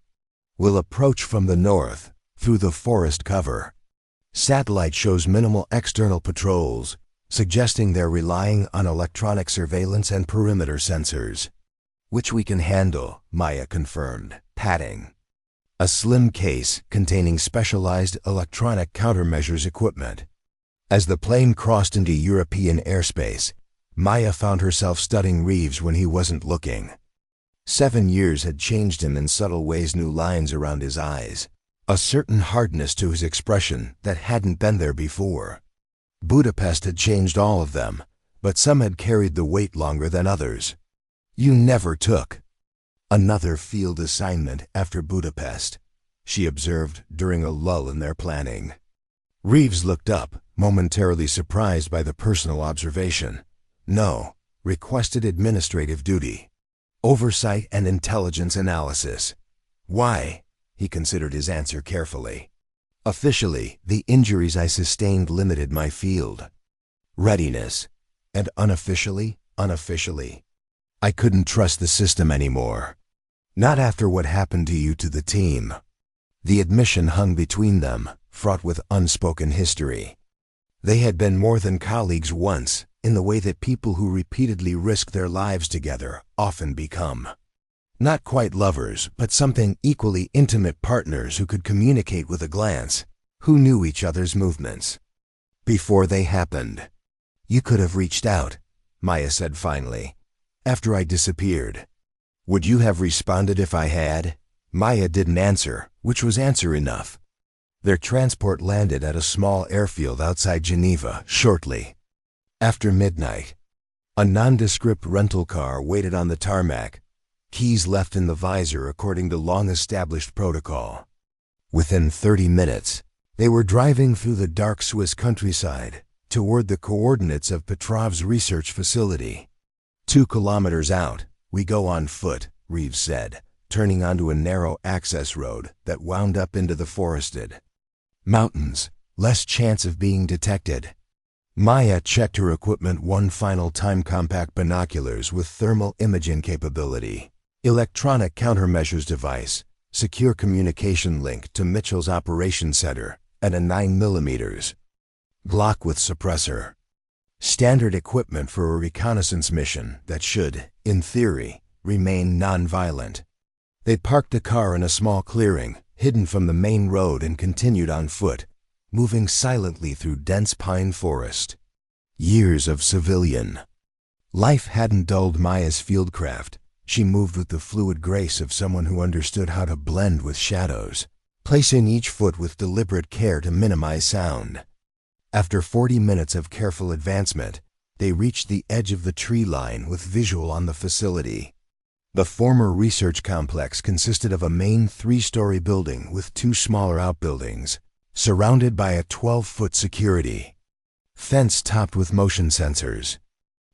We'll approach from the north, through the forest cover. Satellite shows minimal external patrols, suggesting they're relying on electronic surveillance and perimeter sensors. Which we can handle, Maya confirmed, patting. A slim case containing specialized electronic countermeasures equipment. As the plane crossed into European airspace, Maya found herself studying Reeves when he wasn't looking. 7 years had changed him in subtle ways, new lines around his eyes, a certain hardness to his expression that hadn't been there before. Budapest had changed all of them, but some had carried the weight longer than others. You never took another field assignment after Budapest, she observed during a lull in their planning. Reeves looked up, momentarily surprised by the personal observation. No, requested administrative duty. Oversight and intelligence analysis. Why? He considered his answer carefully. Officially, the injuries I sustained limited my field readiness, and unofficially, I couldn't trust the system anymore. Not after what happened to you, to the team. The admission hung between them, fraught with unspoken history. They had been more than colleagues once, in the way that people who repeatedly risk their lives together often become. Not quite lovers, but something equally intimate, partners who could communicate with a glance, who knew each other's movements. Before they happened. You could have reached out, Maya said finally, after I disappeared. Would you have responded if I had? Maya didn't answer, which was answer enough. Their transport landed at a small airfield outside Geneva shortly after midnight. A nondescript rental car waited on the tarmac, keys left in the visor according to long-established protocol. Within 30 minutes, they were driving through the dark Swiss countryside toward the coordinates of Petrov's research facility. 2 kilometers out, we go on foot, Reeves said, turning onto a narrow access road that wound up into the forested mountains, less chance of being detected. Maya checked her equipment one final time: compact binoculars with thermal imaging capability, electronic countermeasures device, secure communication link to Mitchell's operations center, and a 9mm Glock with suppressor. Standard equipment for a reconnaissance mission that should, in theory, remain non-violent. They parked the car in a small clearing, hidden from the main road, and continued on foot, moving silently through dense pine forest. Years of civilian life hadn't dulled Maya's fieldcraft. She moved with the fluid grace of someone who understood how to blend with shadows, placing each foot with deliberate care to minimize sound. After 40 minutes of careful advancement, they reached the edge of the tree line with visual on the facility. The former research complex consisted of a main 3-story building with 2 smaller outbuildings, surrounded by a 12-foot security fence topped with motion sensors.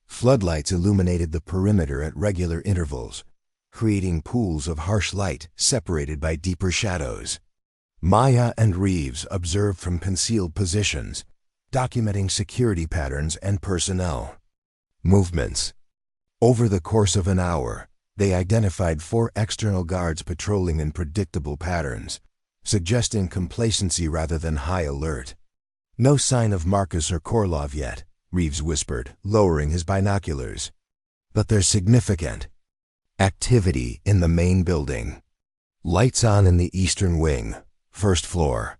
Floodlights illuminated the perimeter at regular intervals, creating pools of harsh light separated by deeper shadows. Maya and Reeves observed from concealed positions, documenting security patterns and personnel movements. Over the course of an hour, they identified 4 external guards patrolling in predictable patterns, suggesting complacency rather than high alert. No sign of Marcus or Korlov yet, Reeves whispered, lowering his binoculars. But there's significant activity in the main building. Lights on in the eastern wing, first floor.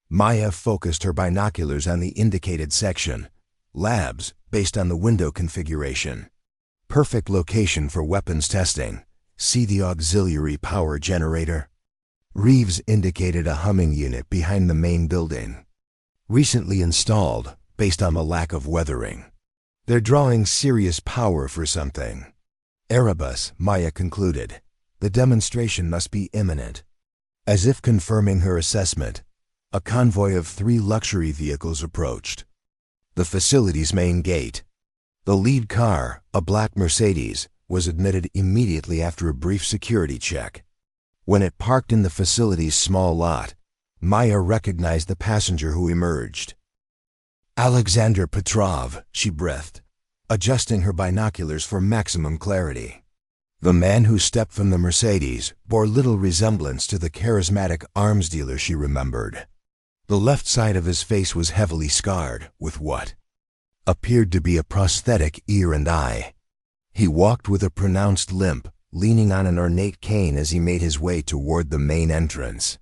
Maya focused her binoculars on the indicated section, Labs, based on the window configuration. Perfect location for weapons testing. See the auxiliary power generator. Reeves indicated a humming unit behind the main building. Recently installed, based on the lack of weathering. They're drawing serious power for something. Erebus, Maya concluded. The demonstration must be imminent. As if confirming her assessment, a convoy of 3 luxury vehicles approached. The facility's main gate. The lead car, a black Mercedes, was admitted immediately after a brief security check. When it parked in the facility's small lot, Maya recognized the passenger who emerged. Alexander Petrov, she breathed, adjusting her binoculars for maximum clarity. The man who stepped from the Mercedes bore little resemblance to the charismatic arms dealer she remembered. The left side of his face was heavily scarred with what appeared to be a prosthetic ear and eye. He walked with a pronounced limp, leaning on an ornate cane as he made his way toward the main entrance.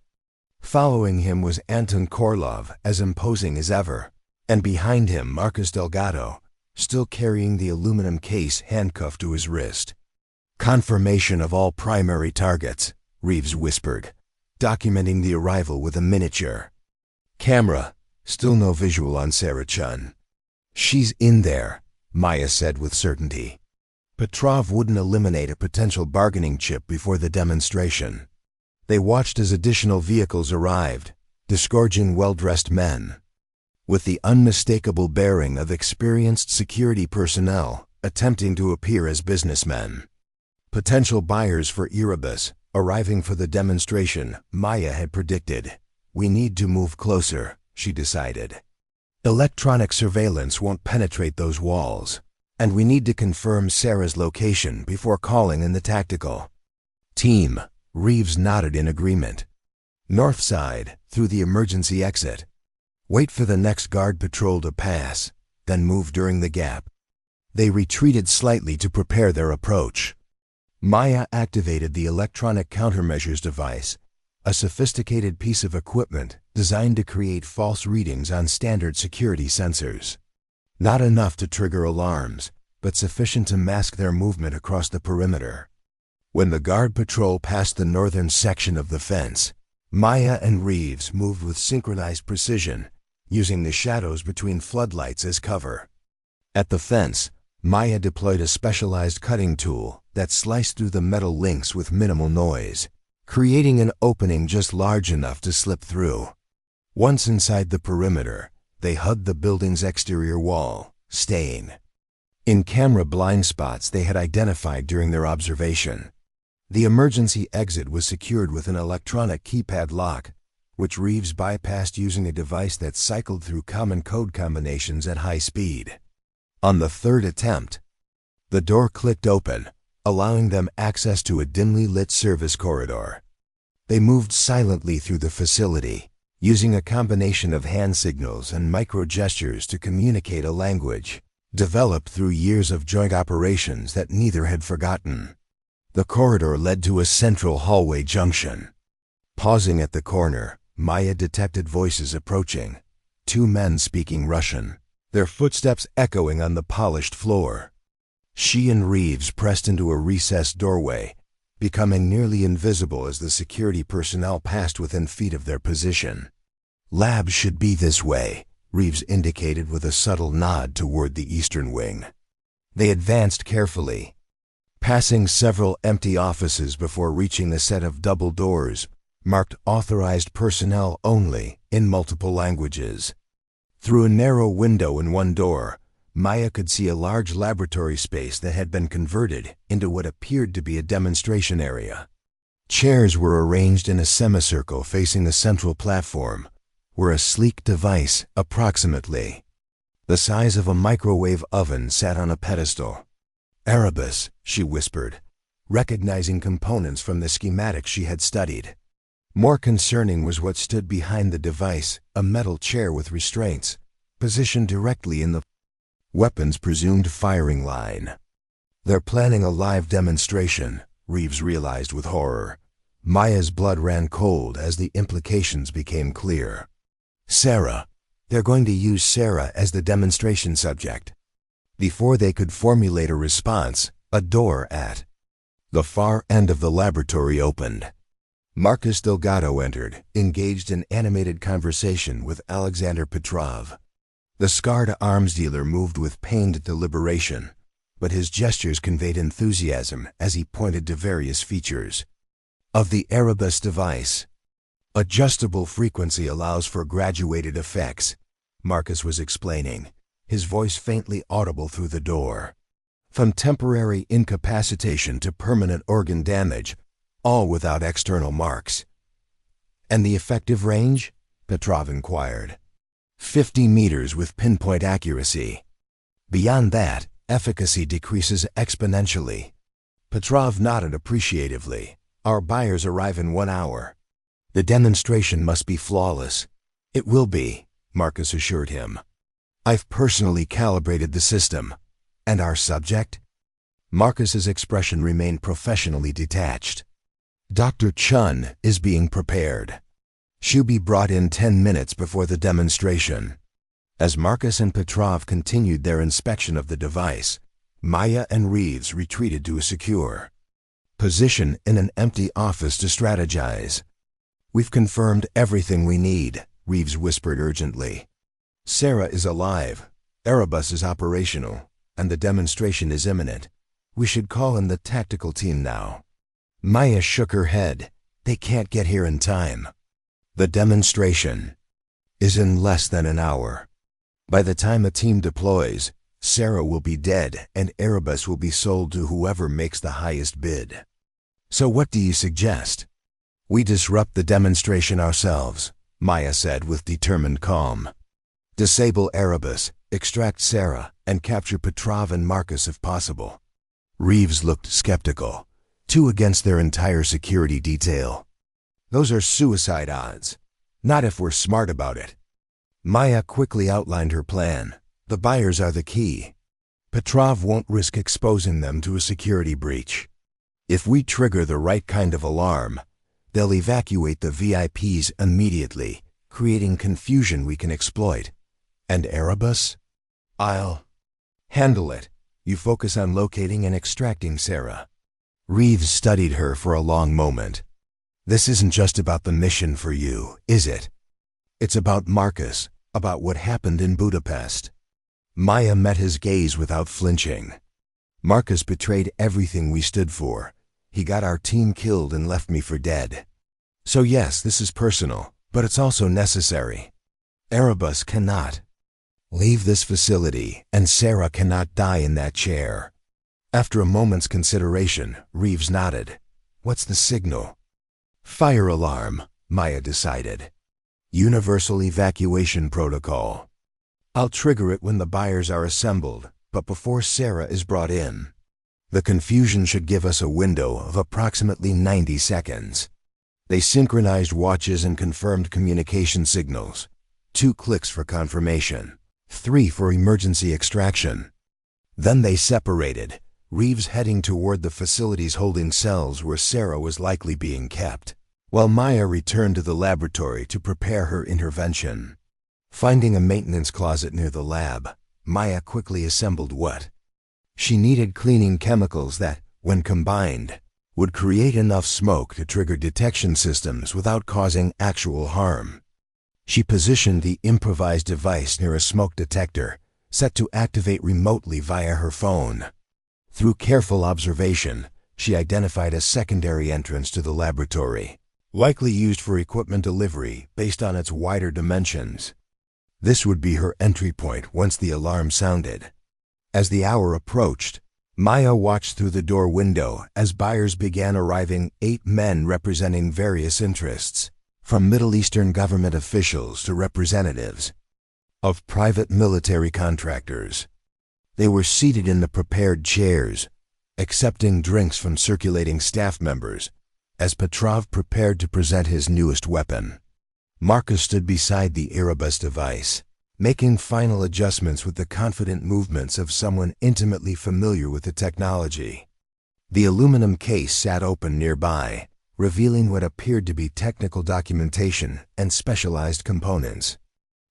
Following him was Anton Korlov, as imposing as ever, and behind him Marcus Delgado, still carrying the aluminum case handcuffed to his wrist. Confirmation of all primary targets, Reeves whispered, documenting the arrival with a miniature. Camera, still no visual on Sarah Chen. She's in there, Maya said with certainty. Petrov wouldn't eliminate a potential bargaining chip before the demonstration. They watched as additional vehicles arrived, disgorging well-dressed men. With the unmistakable bearing of experienced security personnel attempting to appear as businessmen. Potential buyers for Erebus, arriving for the demonstration, Maya had predicted. We need to move closer, she decided. Electronic surveillance won't penetrate those walls, and we need to confirm Sarah's location before calling in the tactical team. Reeves nodded in agreement. North side, through the emergency exit. Wait for the next guard patrol to pass, then move during the gap. They retreated slightly to prepare their approach. Maya activated the electronic countermeasures device, a sophisticated piece of equipment designed to create false readings on standard security sensors. Not enough to trigger alarms, but sufficient to mask their movement across the perimeter. When the guard patrol passed the northern section of the fence, Maya and Reeves moved with synchronized precision, using the shadows between floodlights as cover. At the fence, Maya deployed a specialized cutting tool that sliced through the metal links with minimal noise, creating an opening just large enough to slip through. Once inside the perimeter, they hugged the building's exterior wall, staying in camera blind spots they had identified during their observation. The emergency exit was secured with an electronic keypad lock, which Reeves bypassed using a device that cycled through common code combinations at high speed. On the third attempt, the door clicked open, allowing them access to a dimly lit service corridor. They moved silently through the facility, using a combination of hand signals and micro-gestures to communicate a language developed through years of joint operations that neither had forgotten. The corridor led to a central hallway junction. Pausing at the corner, Maya detected voices approaching, 2 men speaking Russian, their footsteps echoing on the polished floor. She and Reeves pressed into a recessed doorway, becoming nearly invisible as the security personnel passed within feet of their position. Labs should be this way, Reeves indicated with a subtle nod toward the eastern wing. They advanced carefully, passing several empty offices before reaching the set of double doors, marked authorized personnel only in multiple languages. Through a narrow window in one door, Maya could see a large laboratory space that had been converted into what appeared to be a demonstration area. Chairs were arranged in a semicircle facing the central platform, where a sleek device, approximately the size of a microwave oven, sat on a pedestal. Erebus, she whispered, recognizing components from the schematic she had studied. More concerning was what stood behind the device, a metal chair with restraints, positioned directly in the weapon's presumed firing line. They're planning a live demonstration, Reeves realized with horror. Maya's blood ran cold as the implications became clear. Sarah, They're going to use Sarah as the demonstration subject. Before they could formulate a response, a door at the far end of the laboratory opened. Marcus Delgado entered, engaged in animated conversation with Alexander Petrov. The scarred arms dealer moved with pained deliberation, but his gestures conveyed enthusiasm as he pointed to various features of the Erebus device. Adjustable frequency allows for graduated effects, Marcus was explaining, his voice faintly audible through the door. From temporary incapacitation to permanent organ damage, all without external marks. And the effective range? Petrov inquired. 50 meters with pinpoint accuracy. Beyond that, efficacy decreases exponentially. Petrov nodded appreciatively. Our buyers arrive in 1 hour. The demonstration must be flawless. It will be, Marcus assured him. I've personally calibrated the system. And our subject? Marcus's expression remained professionally detached. Dr. Chen is being prepared. She'll be brought in 10 minutes before the demonstration. As Marcus and Petrov continued their inspection of the device, Maya and Reeves retreated to a secure position in an empty office to strategize. We've confirmed everything we need, Reeves whispered urgently. Sarah is alive, Erebus is operational, and the demonstration is imminent. We should call in the tactical team now. Maya shook her head. They can't get here in time. The demonstration is in less than an hour. By the time a team deploys, Sarah will be dead and Erebus will be sold to whoever makes the highest bid. So what do you suggest? We disrupt the demonstration ourselves, Maya said with determined calm. Disable Erebus, extract Sarah, and capture Petrov and Marcus if possible. Reeves looked skeptical. 2 against their entire security detail. Those are suicide odds. Not if we're smart about it. Maya quickly outlined her plan. The buyers are the key. Petrov won't risk exposing them to a security breach. If we trigger the right kind of alarm, they'll evacuate the VIPs immediately, creating confusion we can exploit. And Erebus? I'll handle it. You focus on locating and extracting Sarah. Reeves studied her for a long moment. This isn't just about the mission for you, is it? It's about Marcus, about what happened in Budapest. Maya met his gaze without flinching. Marcus betrayed everything we stood for. He got our team killed and left me for dead. So yes, this is personal, but it's also necessary. Erebus cannot leave this facility, and Sarah cannot die in that chair. After a moment's consideration, Reeves nodded. What's the signal? Fire alarm, Maya decided. Universal evacuation protocol. I'll trigger it when the buyers are assembled, but before Sarah is brought in. The confusion should give us a window of approximately 90 seconds. They synchronized watches and confirmed communication signals. 2 clicks for confirmation. 3 for emergency extraction. Then they separated, Reeves heading toward the facility's holding cells where Sarah was likely being kept, while Maya returned to the laboratory to prepare her intervention. Finding a maintenance closet near the lab, Maya quickly assembled what she needed: cleaning chemicals that, when combined, would create enough smoke to trigger detection systems without causing actual harm. She positioned the improvised device near a smoke detector, set to activate remotely via her phone. Through careful observation, she identified a secondary entrance to the laboratory, likely used for equipment delivery based on its wider dimensions. This would be her entry point once the alarm sounded. As the hour approached, Maya watched through the door window as buyers began arriving. 8 men representing various interests, from Middle Eastern government officials to representatives of private military contractors. They were seated in the prepared chairs, accepting drinks from circulating staff members, as Petrov prepared to present his newest weapon. Marcus stood beside the Erebus device, making final adjustments with the confident movements of someone intimately familiar with the technology. The aluminum case sat open nearby, revealing what appeared to be technical documentation and specialized components.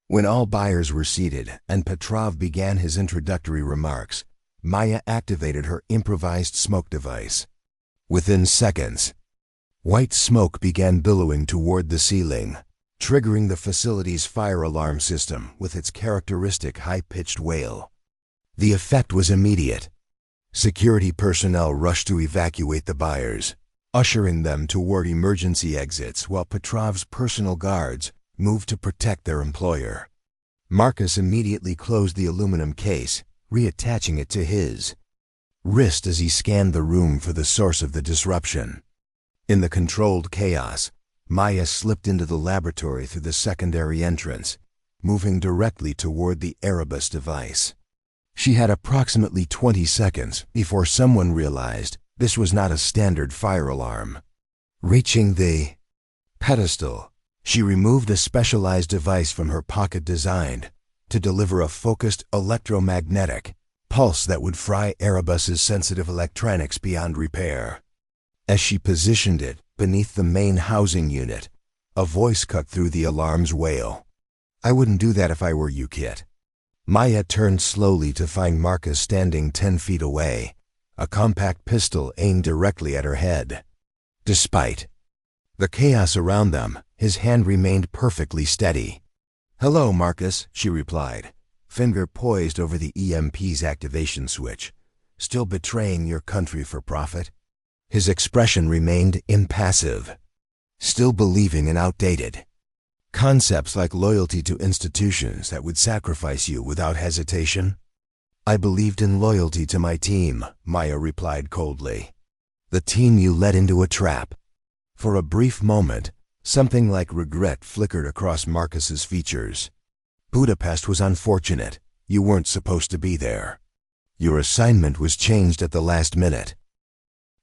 When all buyers were seated and Petrov began his introductory remarks, Maya activated her improvised smoke device. Within seconds, white smoke began billowing toward the ceiling, triggering the facility's fire alarm system with its characteristic high-pitched wail. The effect was immediate. Security personnel rushed to evacuate the buyers, ushering them toward emergency exits while Petrov's personal guards moved to protect their employer. Marcus immediately closed the aluminum case, reattaching it to his wrist as he scanned the room for the source of the disruption. In the controlled chaos, Maya slipped into the laboratory through the secondary entrance, moving directly toward the Erebus device. She had approximately 20 seconds before someone realized this was not a standard fire alarm. Reaching the pedestal, she removed a specialized device from her pocket designed to deliver a focused electromagnetic pulse that would fry Erebus's sensitive electronics beyond repair. As she positioned it beneath the main housing unit, a voice cut through the alarm's wail. "I wouldn't do that if I were you, Kit." Maya turned slowly to find Marcus standing 10 feet away, a compact pistol aimed directly at her head. Despite the chaos around them, his hand remained perfectly steady. "Hello, Marcus," she replied, finger poised over the EMP's activation switch. "Still betraying your country for profit?" His expression remained impassive, still believing in outdated concepts like loyalty to institutions that would sacrifice you without hesitation. "I believed in loyalty to my team," Maya replied coldly. "The team you led into a trap." For a brief moment, something like regret flickered across Marcus's features. "Budapest was unfortunate. You weren't supposed to be there. Your assignment was changed at the last minute.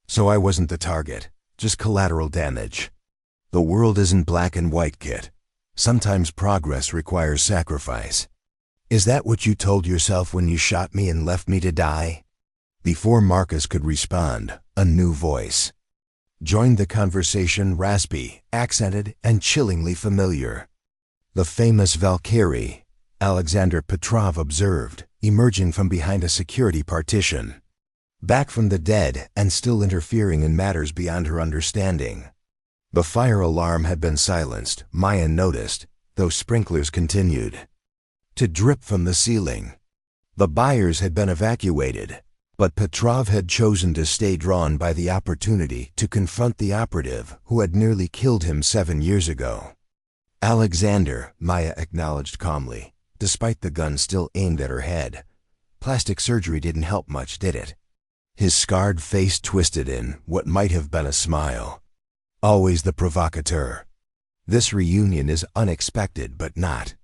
So I wasn't the target, just collateral damage. The world isn't black and white, Kit. Sometimes progress requires sacrifice. Is that what you told yourself when you shot me and left me to die?" Before Marcus could respond, a new voice joined the conversation, raspy, accented, and chillingly familiar. "The famous Valkyrie," Alexander Petrov observed, emerging from behind a security partition. Back from the dead and still interfering in matters beyond her understanding. The fire alarm had been silenced, Maya noticed, though sprinklers continued to drip from the ceiling. The buyers had been evacuated, but Petrov had chosen to stay, drawn by the opportunity to confront the operative who had nearly killed him 7 years ago. "Alexander," Maya acknowledged calmly, despite the gun still aimed at her head. "Plastic surgery didn't help much, did it?" His scarred face twisted in what might have been a smile. Always the provocateur. "This reunion is unexpected but not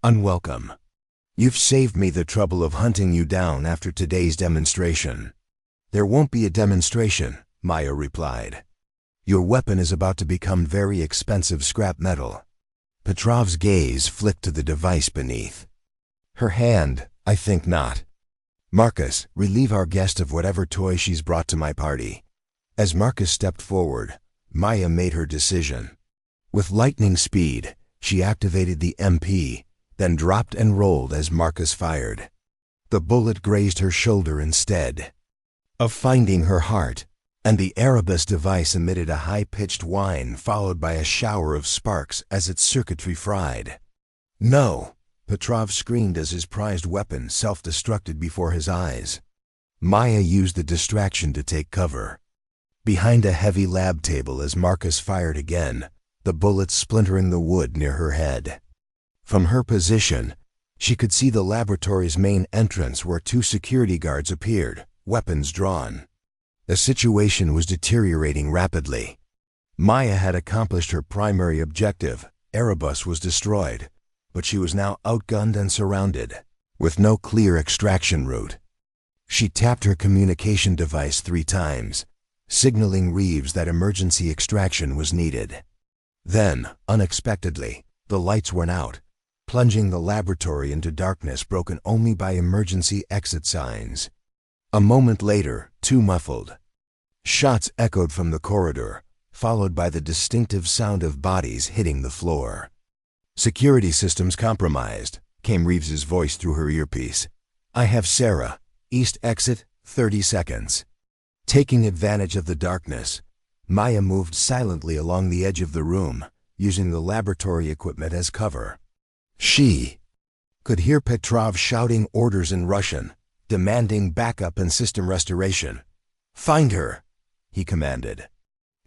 unwelcome. You've saved me the trouble of hunting you down after today's demonstration." "There won't be a demonstration," Maya replied. "Your weapon is about to become very expensive scrap metal." Petrov's gaze flicked to the device beneath her hand. "I think not. Marcus, relieve our guest of whatever toy she's brought to my party." As Marcus stepped forward, Maya made her decision. With lightning speed, she activated the MP, then dropped and rolled as Marcus fired. The bullet grazed her shoulder instead of finding her heart, and the Erebus device emitted a high-pitched whine followed by a shower of sparks as its circuitry fried. "No!" Petrov screamed as his prized weapon self-destructed before his eyes. Maya used the distraction to take cover behind a heavy lab table as Marcus fired again, the bullets splintering the wood near her head. From her position, she could see the laboratory's main entrance where 2 security guards appeared, weapons drawn. The situation was deteriorating rapidly. Maya had accomplished her primary objective. Erebus was destroyed, but she was now outgunned and surrounded, with no clear extraction route. She tapped her communication device 3 times, signaling Reeves that emergency extraction was needed. Then, unexpectedly, the lights went out, plunging the laboratory into darkness broken only by emergency exit signs. A moment later, 2 muffled shots echoed from the corridor, followed by the distinctive sound of bodies hitting the floor. Security systems compromised, came Reeves's voice through her earpiece. I have Sarah. East exit, 30 seconds. Taking advantage of the darkness, Maya moved silently along the edge of the room, using the laboratory equipment as cover. She could hear Petrov shouting orders in Russian, demanding backup and system restoration. Find her, he commanded.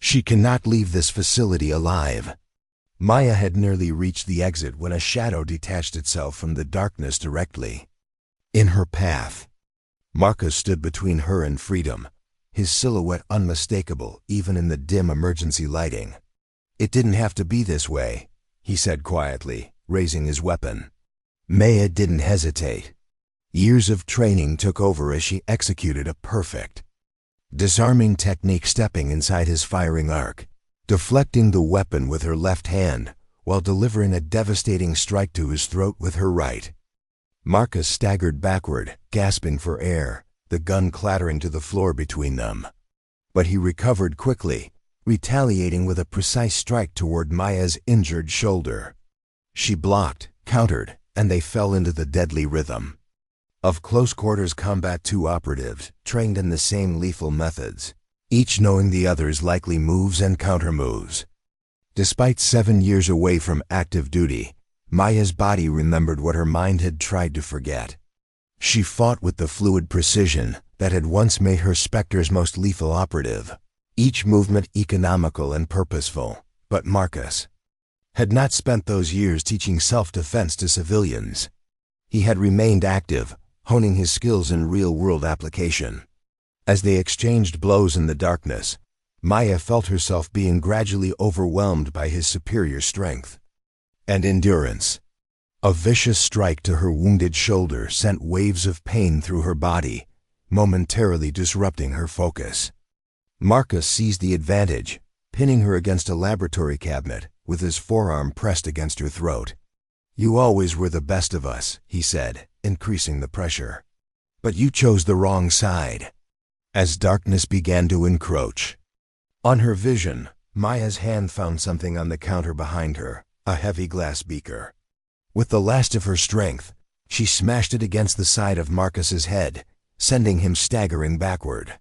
She cannot leave this facility alive. Maya had nearly reached the exit when a shadow detached itself from the darkness directly in her path. Marcus stood between her and freedom, his silhouette unmistakable even in the dim emergency lighting. It didn't have to be this way, he said quietly, raising his weapon. Maya didn't hesitate. Years of training took over as she executed a perfect disarming technique, stepping inside his firing arc, deflecting the weapon with her left hand while delivering a devastating strike to his throat with her right. Marcus staggered backward, gasping for air, the gun clattering to the floor between them. But he recovered quickly, retaliating with a precise strike toward Maya's injured shoulder. She blocked, countered, and they fell into the deadly rhythm of close-quarters combat, two operatives, trained in the same lethal methods, each knowing the other's likely moves and countermoves. Despite 7 years away from active duty, Maya's body remembered what her mind had tried to forget. She fought with the fluid precision that had once made her Spectre's most lethal operative, each movement economical and purposeful. But Marcus had not spent those years teaching self-defense to civilians. He had remained active, honing his skills in real-world application. As they exchanged blows in the darkness, Maya felt herself being gradually overwhelmed by his superior strength and endurance. A vicious strike to her wounded shoulder sent waves of pain through her body, momentarily disrupting her focus. Marcus seized the advantage, pinning her against a laboratory cabinet, with his forearm pressed against her throat. You always were the best of us, he said, increasing the pressure. But you chose the wrong side. As darkness began to encroach on her vision, Maya's hand found something on the counter behind her, a heavy glass beaker. With the last of her strength, she smashed it against the side of Marcus's head, sending him staggering backward.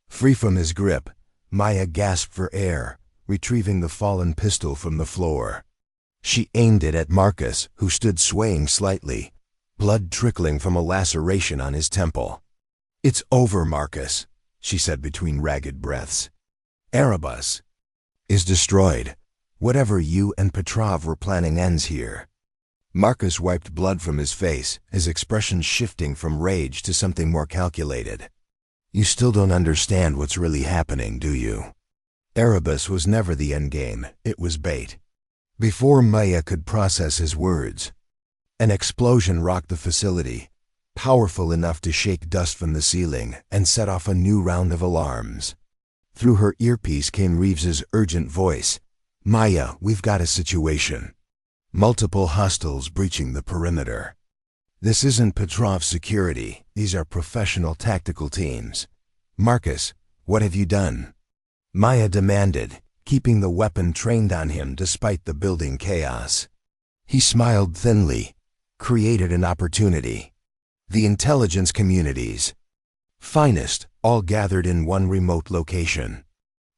Free from his grip, Maya gasped for air, retrieving the fallen pistol from the floor. She aimed it at Marcus, who stood swaying slightly, blood trickling from a laceration on his temple. It's over, Marcus, she said between ragged breaths. Erebus is destroyed. Whatever you and Petrov were planning ends here. Marcus wiped blood from his face, his expression shifting from rage to something more calculated. You still don't understand what's really happening, do you? Erebus was never the endgame, it was bait. Before Maya could process his words, an explosion rocked the facility, powerful enough to shake dust from the ceiling and set off a new round of alarms. Through her earpiece came Reeves's urgent voice. Maya, we've got a situation. Multiple hostiles breaching the perimeter. This isn't Petrov's security, these are professional tactical teams. Marcus, what have you done? Maya demanded, keeping the weapon trained on him despite the building chaos. He smiled thinly, created an opportunity. The intelligence community's finest, all gathered in one remote location.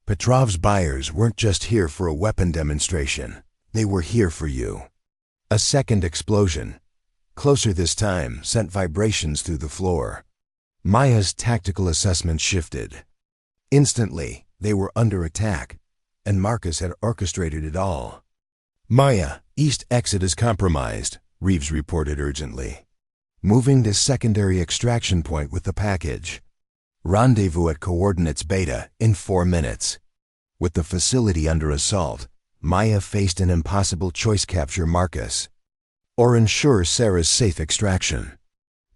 Petrov's buyers weren't just here for a weapon demonstration, they were here for you. A second explosion, closer this time, sent vibrations through the floor. Maya's tactical assessment shifted. Instantly, they were under attack, and Marcus had orchestrated it all. Maya, east exit is compromised, Reeves reported urgently. Moving to secondary extraction point with the package. Rendezvous at coordinates beta in 4 minutes. With the facility under assault, Maya faced an impossible choice: capture Marcus or ensure Sarah's safe extraction.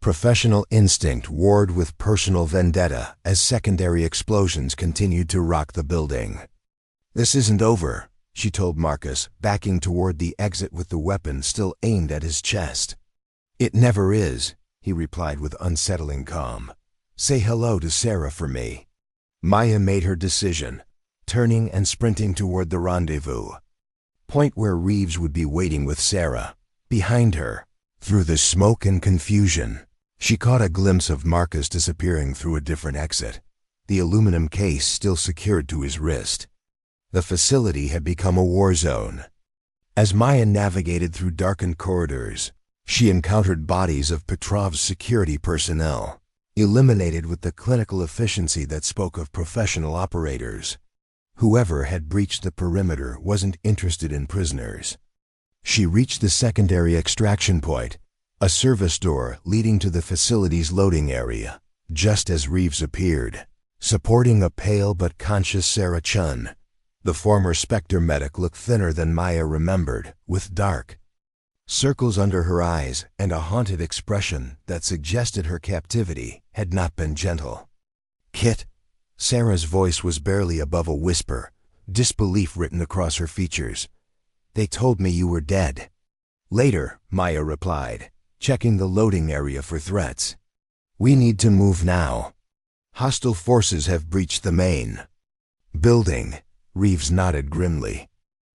Professional instinct warred with personal vendetta as secondary explosions continued to rock the building. This isn't over, she told Marcus, backing toward the exit with the weapon still aimed at his chest. It never is, he replied with unsettling calm. Say hello to Sarah for me. Maya made her decision, turning and sprinting toward the rendezvous. point where Reeves would be waiting with Sarah. Behind her, through the smoke and confusion, she caught a glimpse of Marcus disappearing through a different exit, the aluminum case still secured to his wrist. The facility had become a war zone. As Maya navigated through darkened corridors, she encountered bodies of Petrov's security personnel, eliminated with the clinical efficiency that spoke of professional operators. Whoever had breached the perimeter wasn't interested in prisoners. She reached the secondary extraction point, a service door leading to the facility's loading area, just as Reeves appeared, supporting a pale but conscious Sarah Chen. The former Spectre medic looked thinner than Maya remembered, with dark circles under her eyes and a haunted expression that suggested her captivity had not been gentle. "Kit?" Sarah's voice was barely above a whisper, disbelief written across her features. "They told me you were dead." "Later," Maya replied, checking the loading area for threats. "We need to move now. Hostile forces have breached the main building." Reeves nodded grimly.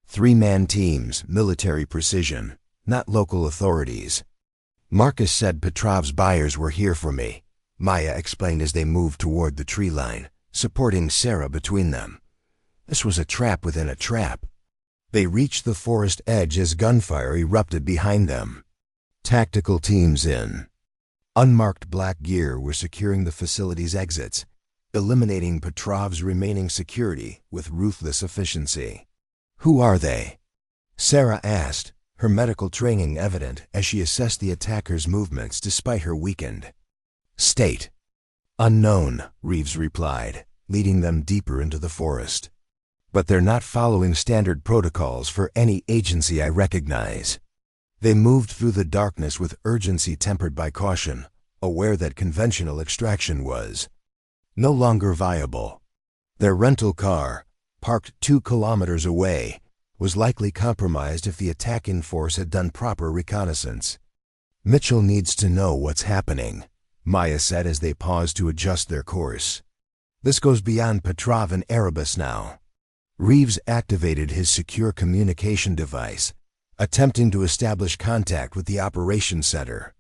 3-man teams, military precision, not local authorities. "Marcus said Petrov's buyers were here for me," Maya explained as they moved toward the tree line, supporting Sarah between them. This was a trap within a trap. They reached the forest edge as gunfire erupted behind them. Tactical teams in unmarked black gear were securing the facility's exits, eliminating Petrov's remaining security with ruthless efficiency. "Who are they?" Sarah asked, her medical training evident as she assessed the attackers' movements despite her weakened state. "Unknown," Reeves replied, leading them deeper into the forest. "But they're not following standard protocols for any agency I recognize." They moved through the darkness with urgency tempered by caution, aware that conventional extraction was no longer viable. Their rental car, parked 2 kilometers away, was likely compromised if the attacking force had done proper reconnaissance. "Mitchell needs to know what's happening," Maya said as they paused to adjust their course. "This goes beyond Petrov and Erebus now." Reeves activated his secure communication device, attempting to establish contact with the operations center.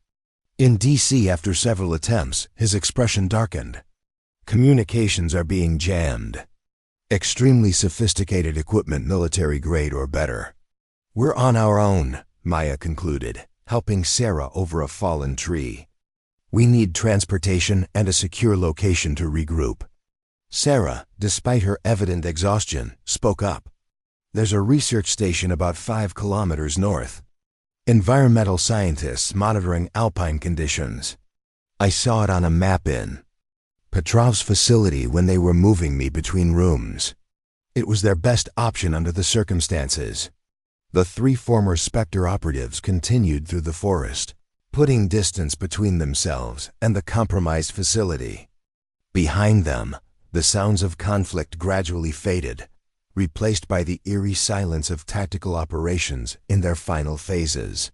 In DC, after several attempts, his expression darkened. "Communications are being jammed. Extremely sophisticated equipment, military grade or better." "We're on our own," Maya concluded, helping Sarah over a fallen tree. "We need transportation and a secure location to regroup." Sarah, despite her evident exhaustion, spoke up. "There's a research station about 5 kilometers north. Environmental scientists monitoring alpine conditions. I saw it on a map in Petrov's facility when they were moving me between rooms. It was their best option under the circumstances." The 3 former Spectre operatives continued through the forest, putting distance between themselves and the compromised facility. Behind them, the sounds of conflict gradually faded, replaced by the eerie silence of tactical operations in their final phases.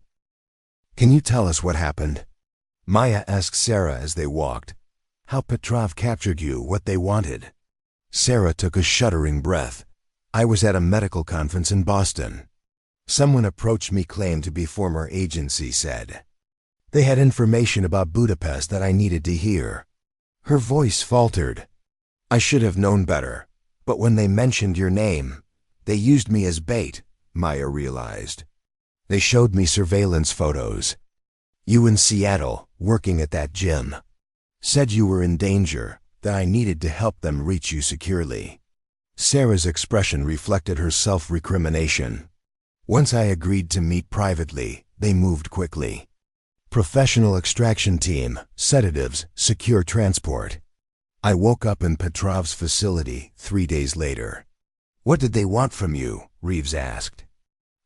"Can you tell us what happened?" Maya asked Sarah as they walked. "How Petrov captured you, what they wanted." Sarah took a shuddering breath. "I was at a medical conference in Boston. Someone approached me, claimed to be former agency, said they had information about Budapest that I needed to hear." Her voice faltered. "I should have known better, but when they mentioned your name, they used me as bait," Maya realized. "They showed me surveillance photos. You in Seattle, working at that gym. Said you were in danger, that I needed to help them reach you securely." Sarah's expression reflected her self-recrimination. "Once I agreed to meet privately, they moved quickly. Professional extraction team, sedatives, secure transport. I woke up in Petrov's facility 3 days later." "What did they want from you?" Reeves asked.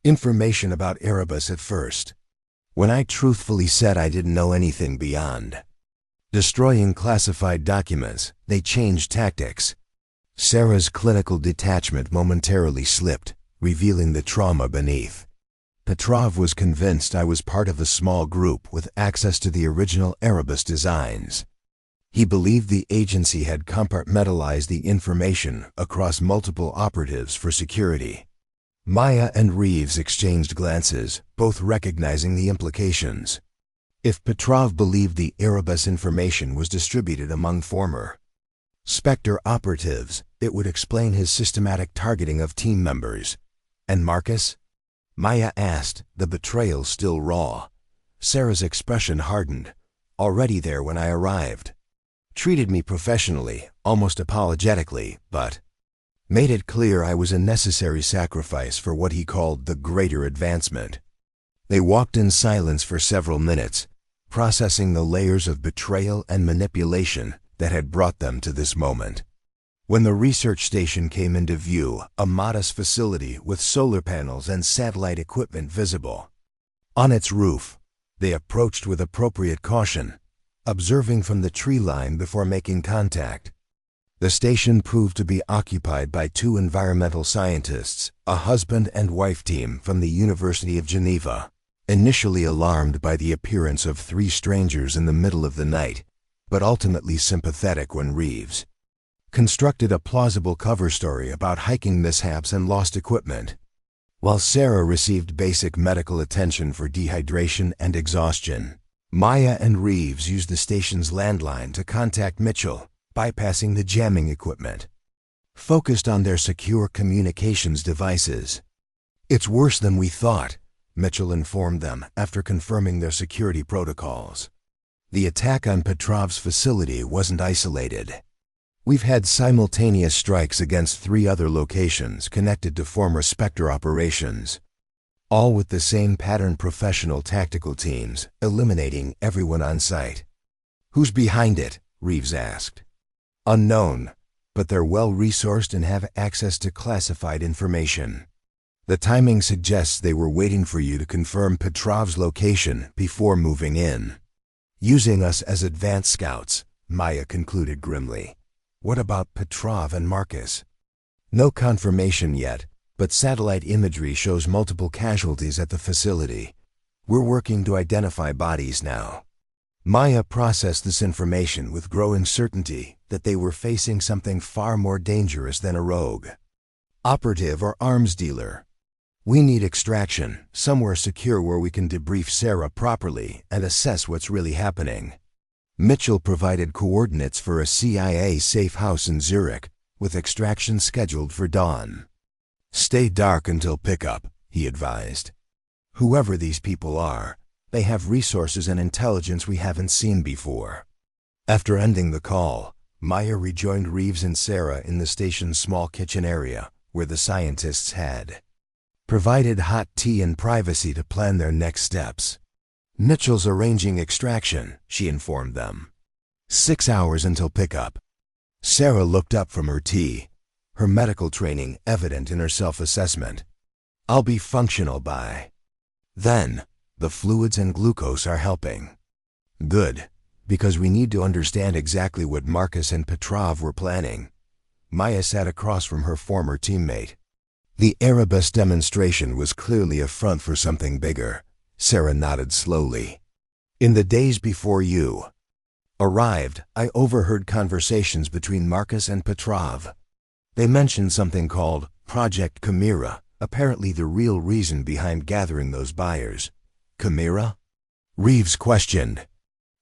"Information about Erebus at first. When I truthfully said I didn't know anything beyond destroying classified documents, they changed tactics." Sarah's clinical detachment momentarily slipped, revealing the trauma beneath. "Petrov was convinced I was part of a small group with access to the original Erebus designs. He believed the agency had compartmentalized the information across multiple operatives for security. Maya and Reeves exchanged glances, both recognizing the implications. If Petrov believed the Erebus information was distributed among former Spectre operatives, it would explain his systematic targeting of team members. And Marcus? Maya asked, the betrayal still raw. Sarah's expression hardened. Already there when I arrived. Treated me professionally, almost apologetically, but made it clear I was a necessary sacrifice for what he called the greater advancement. They walked in silence for several minutes, processing the layers of betrayal and manipulation that had brought them to this moment. When the research station came into view, a modest facility with solar panels and satellite equipment visible on its roof, they approached with appropriate caution, observing from the tree line before making contact. The station proved to be occupied by two environmental scientists, a husband and wife team from the University of Geneva, initially alarmed by the appearance of three strangers in the middle of the night, but ultimately sympathetic when Reeves constructed a plausible cover story about hiking mishaps and lost equipment, while Sarah received basic medical attention for dehydration and exhaustion. Maya and Reeves used the station's landline to contact Mitchell, bypassing the jamming equipment, focused on their secure communications devices. It's worse than we thought, Mitchell informed them after confirming their security protocols. The attack on Petrov's facility wasn't isolated. We've had simultaneous strikes against 3 other locations connected to former Spectre operations, all with the same pattern: professional tactical teams, eliminating everyone on site. Who's behind it? Reeves asked. Unknown, but they're well-resourced and have access to classified information. The timing suggests they were waiting for you to confirm Petrov's location before moving in. Using us as advance scouts, Maya concluded grimly. What about Petrov and Marcus? No confirmation yet, but satellite imagery shows multiple casualties at the facility. We're working to identify bodies now. Maya processed this information with growing certainty that they were facing something far more dangerous than a rogue operative or arms dealer. We need extraction, somewhere secure where we can debrief Sarah properly and assess what's really happening. Mitchell provided coordinates for a CIA safe house in Zurich, with extraction scheduled for dawn. Stay dark until pickup, he advised. Whoever these people are, they have resources and intelligence we haven't seen before. After ending the call, Maya rejoined Reeves and Sarah in the station's small kitchen area, where the scientists had provided hot tea and privacy to plan their next steps. Mitchell's arranging extraction, she informed them. 6 hours until pickup. Sarah looked up from her tea, her medical training evident in her self-assessment. I'll be functional by then. The fluids and glucose are helping. Good, because we need to understand exactly what Marcus and Petrov were planning. Maya sat across from her former teammate. The Erebus demonstration was clearly a front for something bigger. Sarah nodded slowly. In the days before you arrived, I overheard conversations between Marcus and Petrov. They mentioned something called Project Chimera, apparently the real reason behind gathering those buyers. Chimera? Reeves questioned.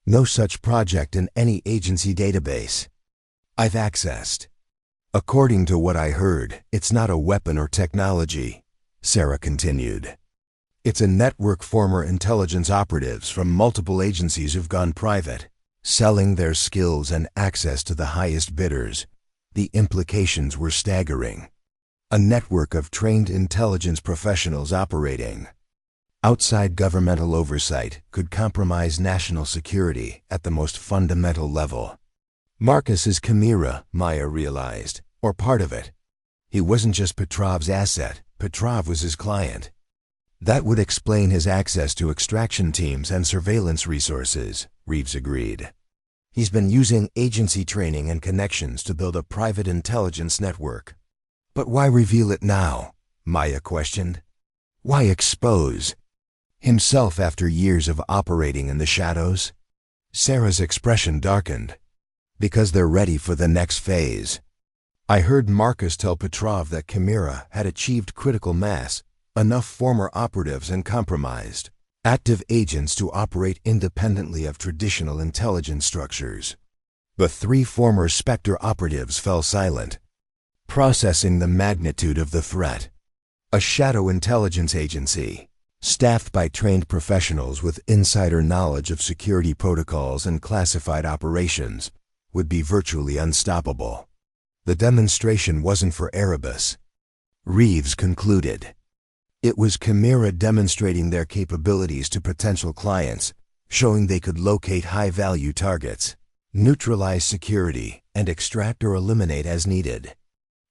No such project in any agency database I've accessed. According to what I heard, it's not a weapon or technology, Sarah continued. It's a network former intelligence operatives from multiple agencies who've gone private, selling their skills and access to the highest bidders. The implications were staggering. A network of trained intelligence professionals operating outside governmental oversight could compromise national security at the most fundamental level. Marcus's chimera, Maya realized, or part of it. He wasn't just Petrov's asset, Petrov was his client. That would explain his access to extraction teams and surveillance resources, Reeves agreed. He's been using agency training and connections to build a private intelligence network. But why reveal it now? Maya questioned. Why expose himself after years of operating in the shadows? Sarah's expression darkened. Because they're ready for the next phase. I heard Marcus tell Petrov that Chimera had achieved critical mass, enough former operatives and compromised active agents to operate independently of traditional intelligence structures. The 3 former Spectre operatives fell silent, processing the magnitude of the threat. A shadow intelligence agency, staffed by trained professionals with insider knowledge of security protocols and classified operations, would be virtually unstoppable. The demonstration wasn't for Erebus, Reeves concluded. It was Chimera demonstrating their capabilities to potential clients, showing they could locate high-value targets, neutralize security, and extract or eliminate as needed.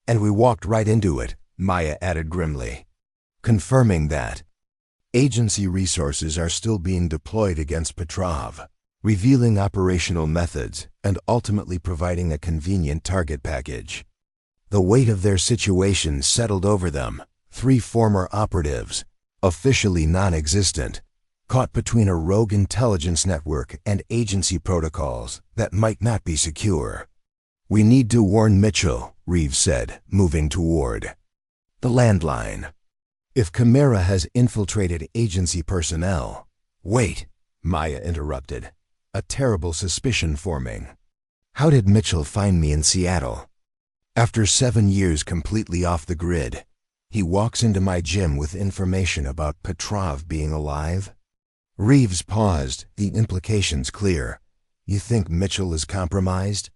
And we walked right into it, Maya added grimly, confirming that agency resources are still being deployed against Petrov, revealing operational methods and ultimately providing a convenient target package. The weight of their situation settled over them. 3 former operatives, officially non-existent, caught between a rogue intelligence network and agency protocols that might not be secure. We need to warn Mitchell, Reeves said, moving toward the landline. If Chimera has infiltrated agency personnel— Wait, Maya interrupted, a terrible suspicion forming. How did Mitchell find me in Seattle? After 7 years completely off the grid, he walks into my gym with information about Petrov being alive? Reeves paused, the implications clear. You think Mitchell is compromised?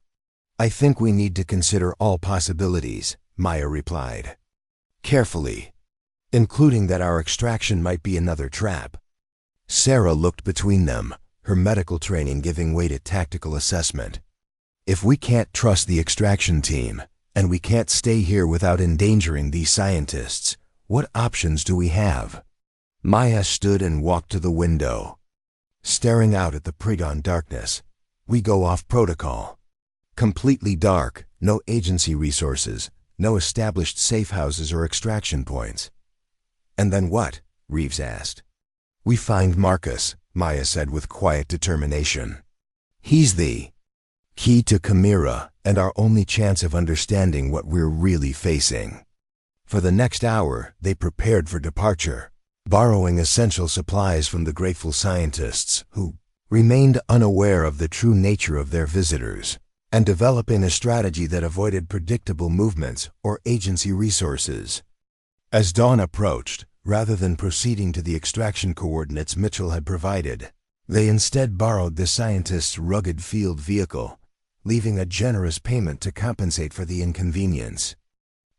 I think we need to consider all possibilities, Maya replied. Carefully, including that our extraction might be another trap. Sarah looked between them, her medical training giving way to tactical assessment. If we can't trust the extraction team, and we can't stay here without endangering these scientists, what options do we have? Maya stood and walked to the window, staring out at the pre-dawn darkness. We go off protocol. Completely dark, no agency resources, no established safe houses or extraction points. And then what? Reeves asked. We find Marcus, Maya said with quiet determination. He's the key to Chimera and our only chance of understanding what we're really facing. For the next hour, they prepared for departure, borrowing essential supplies from the grateful scientists who remained unaware of the true nature of their visitors, and developing a strategy that avoided predictable movements or agency resources. As dawn approached, rather than proceeding to the extraction coordinates Mitchell had provided, they instead borrowed the scientists' rugged field vehicle, leaving a generous payment to compensate for the inconvenience.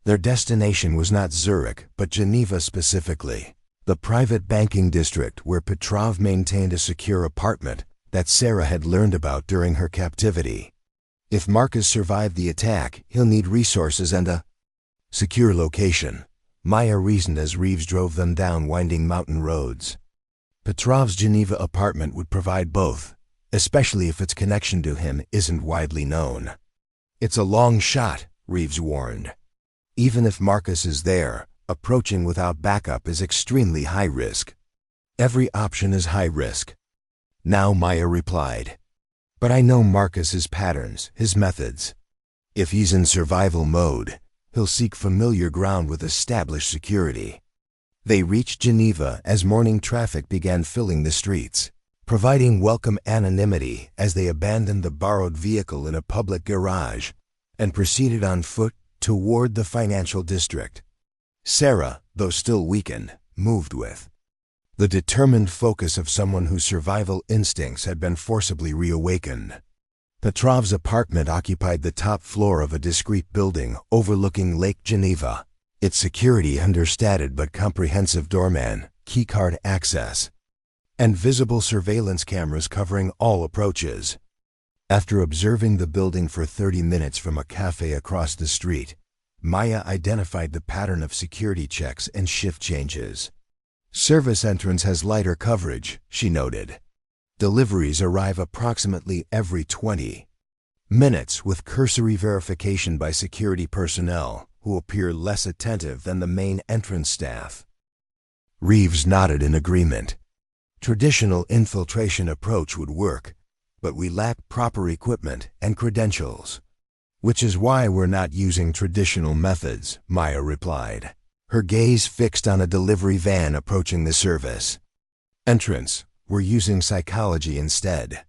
Their destination was not Zurich, but Geneva specifically, the private banking district where Petrov maintained a secure apartment that Sarah had learned about during her captivity. If Marcus survived the attack, he'll need resources and a secure location, Maya reasoned as Reeves drove them down winding mountain roads. Petrov's Geneva apartment would provide both, especially if its connection to him isn't widely known. It's a long shot, Reeves warned. Even if Marcus is there, approaching without backup is extremely high risk. Every option is high risk. Now Maya replied. But I know Marcus's patterns, his methods. If he's in survival mode, he'll seek familiar ground with established security. They reached Geneva as morning traffic began filling the streets, providing welcome anonymity as they abandoned the borrowed vehicle in a public garage and proceeded on foot toward the financial district. Sarah, though still weakened, moved with the determined focus of someone whose survival instincts had been forcibly reawakened. Petrov's apartment occupied the top floor of a discreet building overlooking Lake Geneva, its security understated but comprehensive doorman, keycard access, and visible surveillance cameras covering all approaches. After observing the building for 30 minutes from a cafe across the street, Maya identified the pattern of security checks and shift changes. Service entrance has lighter coverage, she noted. Deliveries arrive approximately every 20 minutes with cursory verification by security personnel who appear less attentive than the main entrance staff. Reeves nodded in agreement. Traditional infiltration approach would work, but we lack proper equipment and credentials. Which is why we're not using traditional methods, Maya replied, her gaze fixed on a delivery van approaching the service entrance. We're using psychology instead.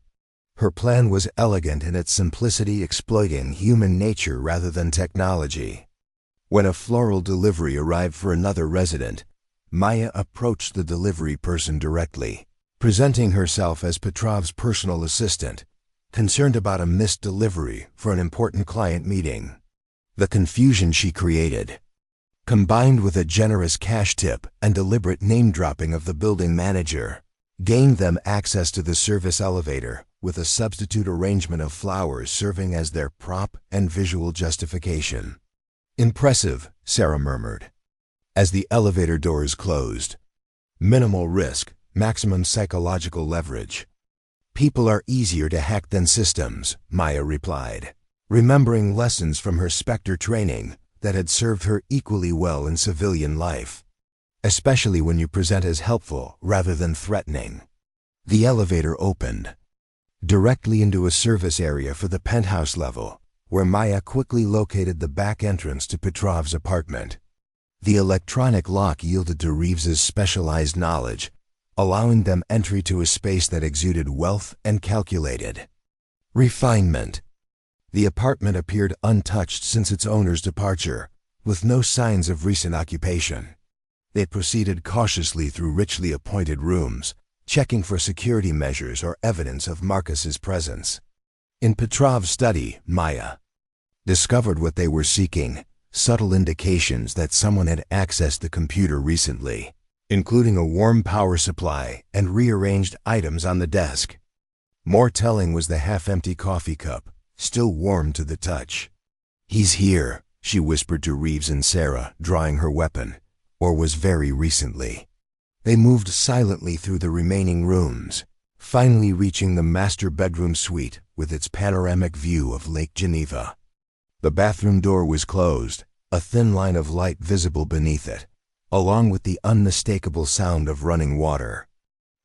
Her plan was elegant in its simplicity, exploiting human nature rather than technology. When a floral delivery arrived for another resident, Maya approached the delivery person directly, presenting herself as Petrov's personal assistant, concerned about a missed delivery for an important client meeting. The confusion she created, combined with a generous cash tip and deliberate name-dropping of the building manager, gained them access to the service elevator, with a substitute arrangement of flowers serving as their prop and visual justification. Impressive, Sarah murmured, as the elevator doors closed. Minimal risk, maximum psychological leverage. People are easier to hack than systems, Maya replied, remembering lessons from her Spectre training that had served her equally well in civilian life, especially when you present as helpful rather than threatening. The elevator opened directly into a service area for the penthouse level, where Maya quickly located the back entrance to Petrov's apartment. The electronic lock yielded to Reeves's specialized knowledge, allowing them entry to a space that exuded wealth and calculated refinement. The apartment appeared untouched since its owner's departure, with no signs of recent occupation. They proceeded cautiously through richly appointed rooms, checking for security measures or evidence of Marcus's presence. In Petrov's study, Maya discovered what they were seeking, subtle indications that someone had accessed the computer recently, including a warm power supply and rearranged items on the desk. More telling was the half-empty coffee cup, still warm to the touch. "He's here," she whispered to Reeves and Sarah, drawing her weapon, or was very recently. They moved silently through the remaining rooms, finally reaching the master bedroom suite with its panoramic view of Lake Geneva. The bathroom door was closed, a thin line of light visible beneath it, along with the unmistakable sound of running water.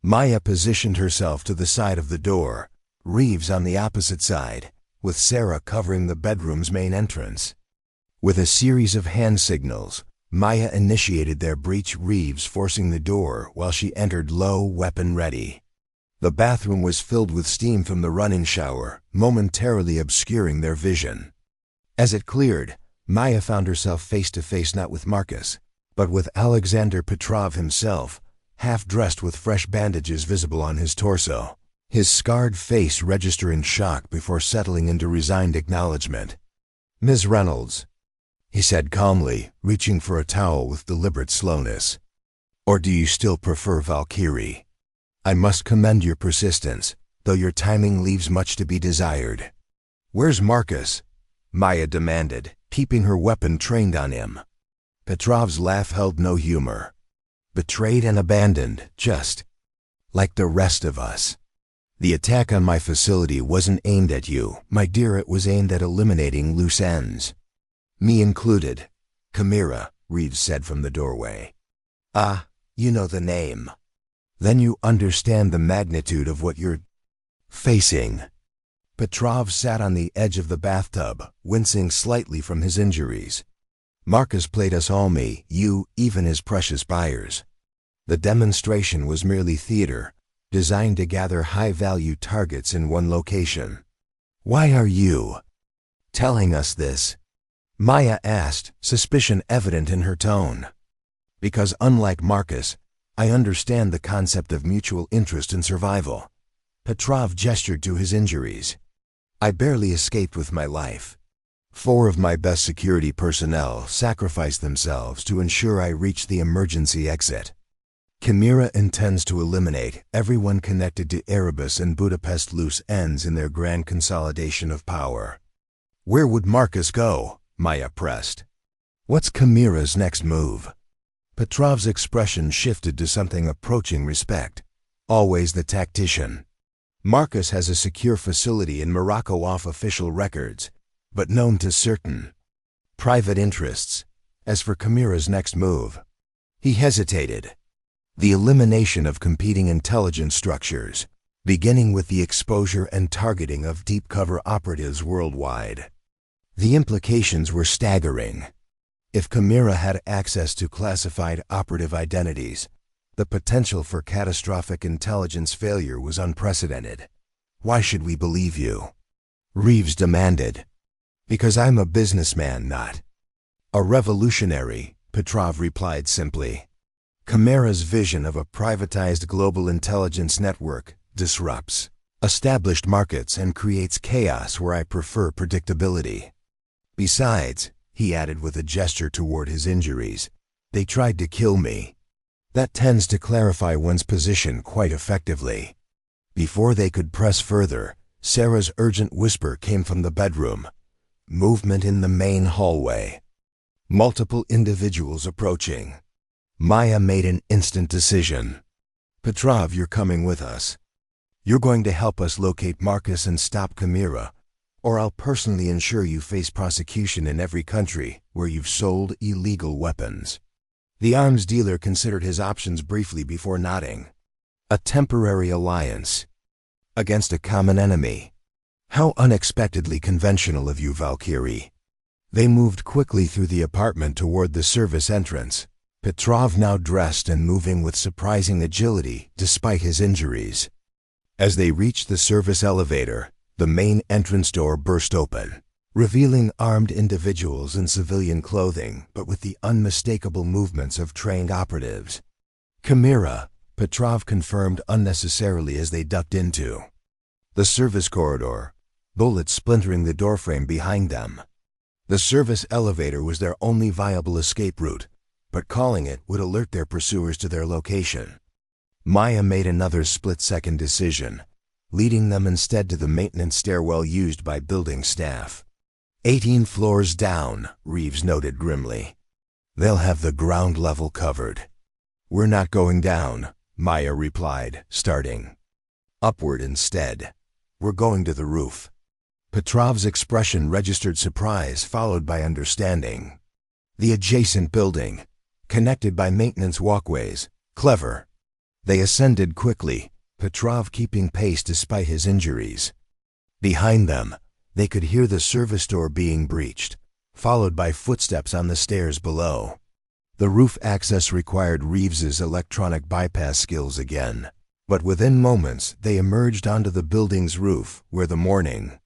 Maya positioned herself to the side of the door, Reeves on the opposite side, with Sarah covering the bedroom's main entrance. With a series of hand signals, Maya initiated their breach, Reeves forcing the door while she entered low, weapon ready. The bathroom was filled with steam from the run-in shower, momentarily obscuring their vision. As it cleared, Maya found herself face to face not with Marcus, but with Alexander Petrov himself, half-dressed with fresh bandages visible on his torso, his scarred face registering shock before settling into resigned acknowledgement. "Ms. Reynolds," he said calmly, reaching for a towel with deliberate slowness. "Or do you still prefer Valkyrie? I must commend your persistence, though your timing leaves much to be desired." "Where's Marcus?" Maya demanded, keeping her weapon trained on him. Petrov's laugh held no humor. "Betrayed and abandoned, just like the rest of us. The attack on my facility wasn't aimed at you, my dear, it was aimed at eliminating loose ends. Me included." "Chimera," Reeves said from the doorway. "Ah, you know the name. Then you understand the magnitude of what you're facing." Petrov sat on the edge of the bathtub, wincing slightly from his injuries. "Marcus played us all, me, you, even his precious buyers. The demonstration was merely theater, designed to gather high-value targets in one location." "Why are you telling us this?" Maya asked, suspicion evident in her tone. "Because unlike Marcus, I understand the concept of mutual interest in survival." Petrov gestured to his injuries. "I barely escaped with my life. 4 of my best security personnel sacrificed themselves to ensure I reached the emergency exit. Chimera intends to eliminate everyone connected to Erebus and Budapest loose ends in their grand consolidation of power." "Where would Marcus go?" Maya pressed. "What's Chimera's next move?" Petrov's expression shifted to something approaching respect. "Always the tactician. Marcus has a secure facility in Morocco off official records, but known to certain private interests. As for Chimera's next move," he hesitated, "the elimination of competing intelligence structures, beginning with the exposure and targeting of deep cover operatives worldwide." The implications were staggering. If Chimera had access to classified operative identities, the potential for catastrophic intelligence failure was unprecedented. "Why should we believe you?" Reeves demanded. "Because I'm a businessman, not a revolutionary," Petrov replied simply. "Chimera's vision of a privatized global intelligence network disrupts established markets and creates chaos where I prefer predictability. Besides," he added with a gesture toward his injuries, "they tried to kill me." That tends to clarify one's position quite effectively. Before they could press further, Sarah's urgent whisper came from the bedroom. Movement in the main hallway. Multiple individuals approaching. Maya made an instant decision. "Petrov, you're coming with us. You're going to help us locate Marcus and stop Chimera, or I'll personally ensure you face prosecution in every country where you've sold illegal weapons." The arms dealer considered his options briefly before nodding. A temporary alliance against a common enemy. How unexpectedly conventional of you, Valkyrie. They moved quickly through the apartment toward the service entrance, Petrov now dressed and moving with surprising agility despite his injuries. As they reached the service elevator, the main entrance door burst open, revealing armed individuals in civilian clothing but with the unmistakable movements of trained operatives. "Chimera," Petrov confirmed unnecessarily as they ducked into the service corridor, bullets splintering the doorframe behind them. The service elevator was their only viable escape route, but calling it would alert their pursuers to their location. Maya made another split-second decision, leading them instead to the maintenance stairwell used by building staff. 18 floors down, Reeves noted grimly. "They'll have the ground level covered." "We're not going down," Maya replied, starting upward instead. "We're going to the roof." Petrov's expression registered surprise followed by understanding. The adjacent building, connected by maintenance walkways. Clever. They ascended quickly, Petrov keeping pace despite his injuries. Behind them, they could hear the service door being breached, followed by footsteps on the stairs below. The roof access required Reeves's electronic bypass skills again, but within moments they emerged onto the building's roof where the morning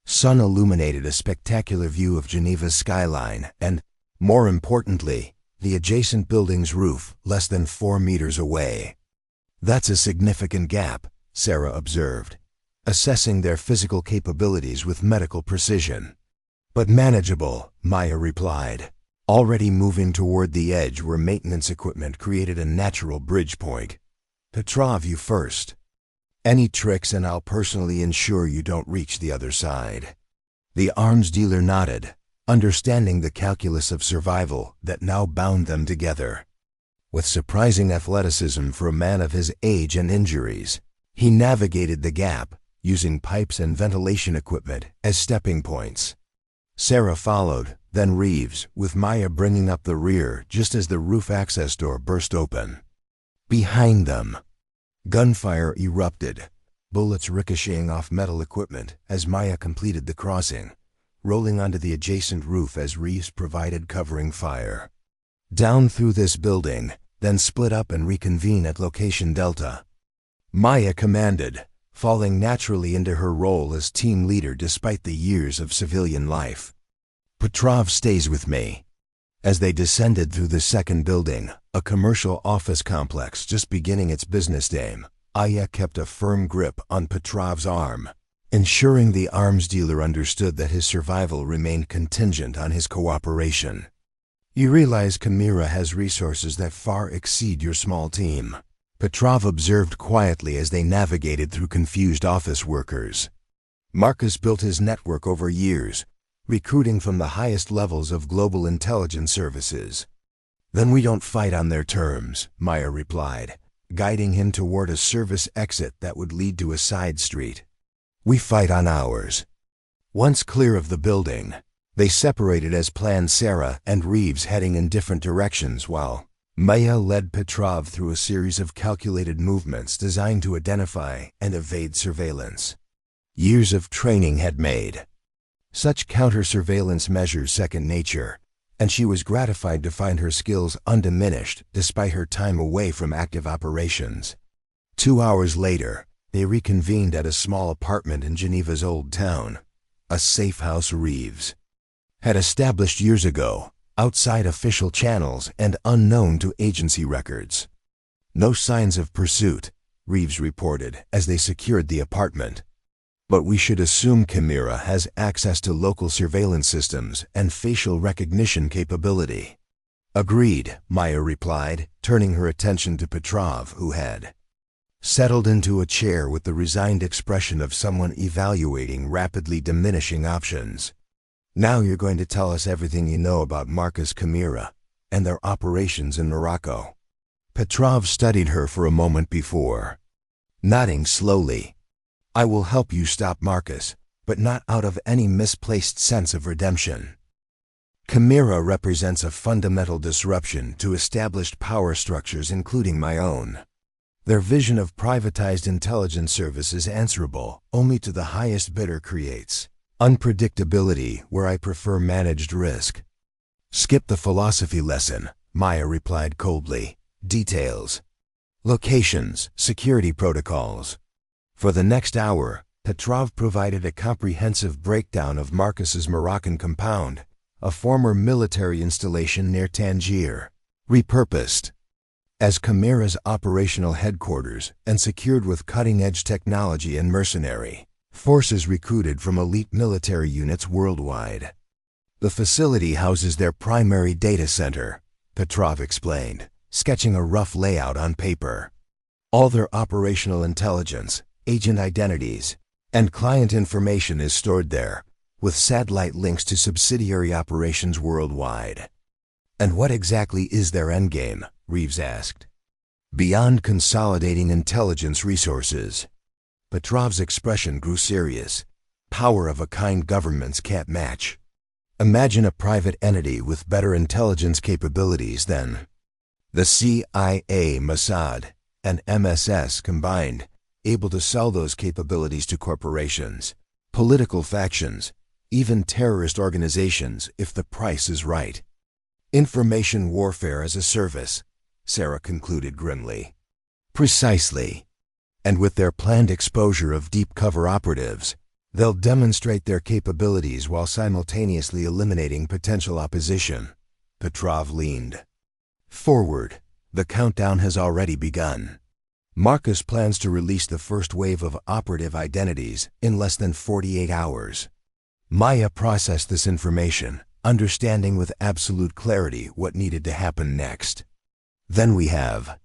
sun illuminated a spectacular view of Geneva's skyline and, more importantly, the adjacent building's roof less than 4 meters away. "That's a significant gap," Sarah observed, assessing their physical capabilities with medical precision. "But manageable," Maya replied, already moving toward the edge where maintenance equipment created a natural bridge point. "Petrov, you first. Any tricks and I'll personally ensure you don't reach the other side." The arms dealer nodded, understanding the calculus of survival that now bound them together. With surprising athleticism for a man of his age and injuries, he navigated the gap, using pipes and ventilation equipment as stepping points. Sarah followed, then Reeves, with Maya bringing up the rear just as the roof access door burst open. Behind them, gunfire erupted, bullets ricocheting off metal equipment as Maya completed the crossing, rolling onto the adjacent roof as Reeves provided covering fire. "Down through this building, then split up and reconvene at location Delta," Maya commanded, falling naturally into her role as team leader despite the years of civilian life. "Petrov stays with me." As they descended through the second building, a commercial office complex just beginning its business day, Aya kept a firm grip on Petrov's arm, ensuring the arms dealer understood that his survival remained contingent on his cooperation. "You realize Chimera has resources that far exceed your small team," Petrov observed quietly as they navigated through confused office workers. "Marcus built his network over years, recruiting from the highest levels of global intelligence services." "Then we don't fight on their terms," Maya replied, guiding him toward a service exit that would lead to a side street. "We fight on ours." Once clear of the building, they separated as planned, Sarah and Reeves heading in different directions while Maya led Petrov through a series of calculated movements designed to identify and evade surveillance. Years of training had made Such counter-surveillance measures second nature, and she was gratified to find her skills undiminished despite her time away from active operations. 2 hours later, they reconvened at a small apartment in Geneva's Old Town, a safe house Reeves had established years ago, outside official channels and unknown to agency records. No signs of pursuit, Reeves reported as they secured the apartment. But we should assume Chimera has access to local surveillance systems and facial recognition capability. Agreed, Maya replied, turning her attention to Petrov, who had settled into a chair with the resigned expression of someone evaluating rapidly diminishing options. Now you're going to tell us everything you know about Marcus Chimera and their operations in Morocco. Petrov studied her for a moment before nodding slowly. I will help you stop Marcus, but not out of any misplaced sense of redemption. Chimera represents a fundamental disruption to established power structures, including my own. Their vision of privatized intelligence services answerable only to the highest bidder creates unpredictability where I prefer managed risk. Skip the philosophy lesson, Maya replied coldly. Details. Locations, security protocols. For the next hour, Petrov provided a comprehensive breakdown of Marcus's Moroccan compound, a former military installation near Tangier, repurposed as Chimera's operational headquarters and secured with cutting-edge technology and mercenary forces recruited from elite military units worldwide. The facility houses their primary data center, Petrov explained, sketching a rough layout on paper. All their operational intelligence, agent identities, and client information is stored there, with satellite links to subsidiary operations worldwide. And what exactly is their endgame? Reeves asked. Beyond consolidating intelligence resources. Petrov's expression grew serious. Power of a kind governments can't match. Imagine a private entity with better intelligence capabilities than the CIA, Mossad, and MSS combined, able to sell those capabilities to corporations, political factions, even terrorist organizations if the price is right. Information warfare as a service, Sarah concluded grimly. Precisely. And with their planned exposure of deep cover operatives, they'll demonstrate their capabilities while simultaneously eliminating potential opposition. Petrov leaned forward. The countdown has already begun. Marcus plans to release the first wave of operative identities in less than 48 hours. Maya processed this information, understanding with absolute clarity what needed to happen next. Then we have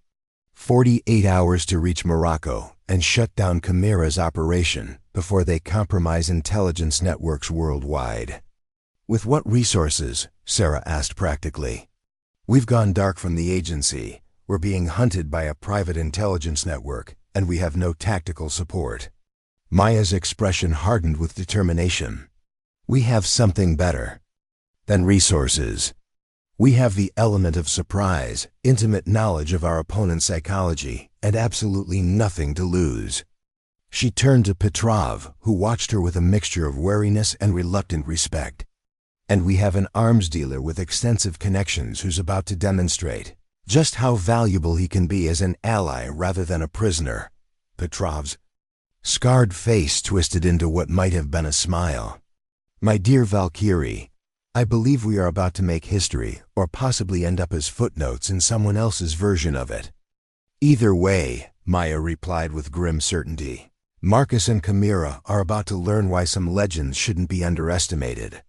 48 hours to reach Morocco and shut down Chimera's operation before they compromise intelligence networks worldwide. With what resources? Sarah asked practically. We've gone dark from the agency. We're being hunted by a private intelligence network, and we have no tactical support. Maya's expression hardened with determination. We have something better than resources. We have the element of surprise, intimate knowledge of our opponent's psychology, and absolutely nothing to lose. She turned to Petrov, who watched her with a mixture of wariness and reluctant respect. And we have an arms dealer with extensive connections who's about to demonstrate just how valuable he can be as an ally rather than a prisoner. Petrov's scarred face twisted into what might have been a smile. My dear Valkyrie, I believe we are about to make history, or possibly end up as footnotes in someone else's version of it. Either way, Maya replied with grim certainty, Marcus and Chimera are about to learn why some legends shouldn't be underestimated.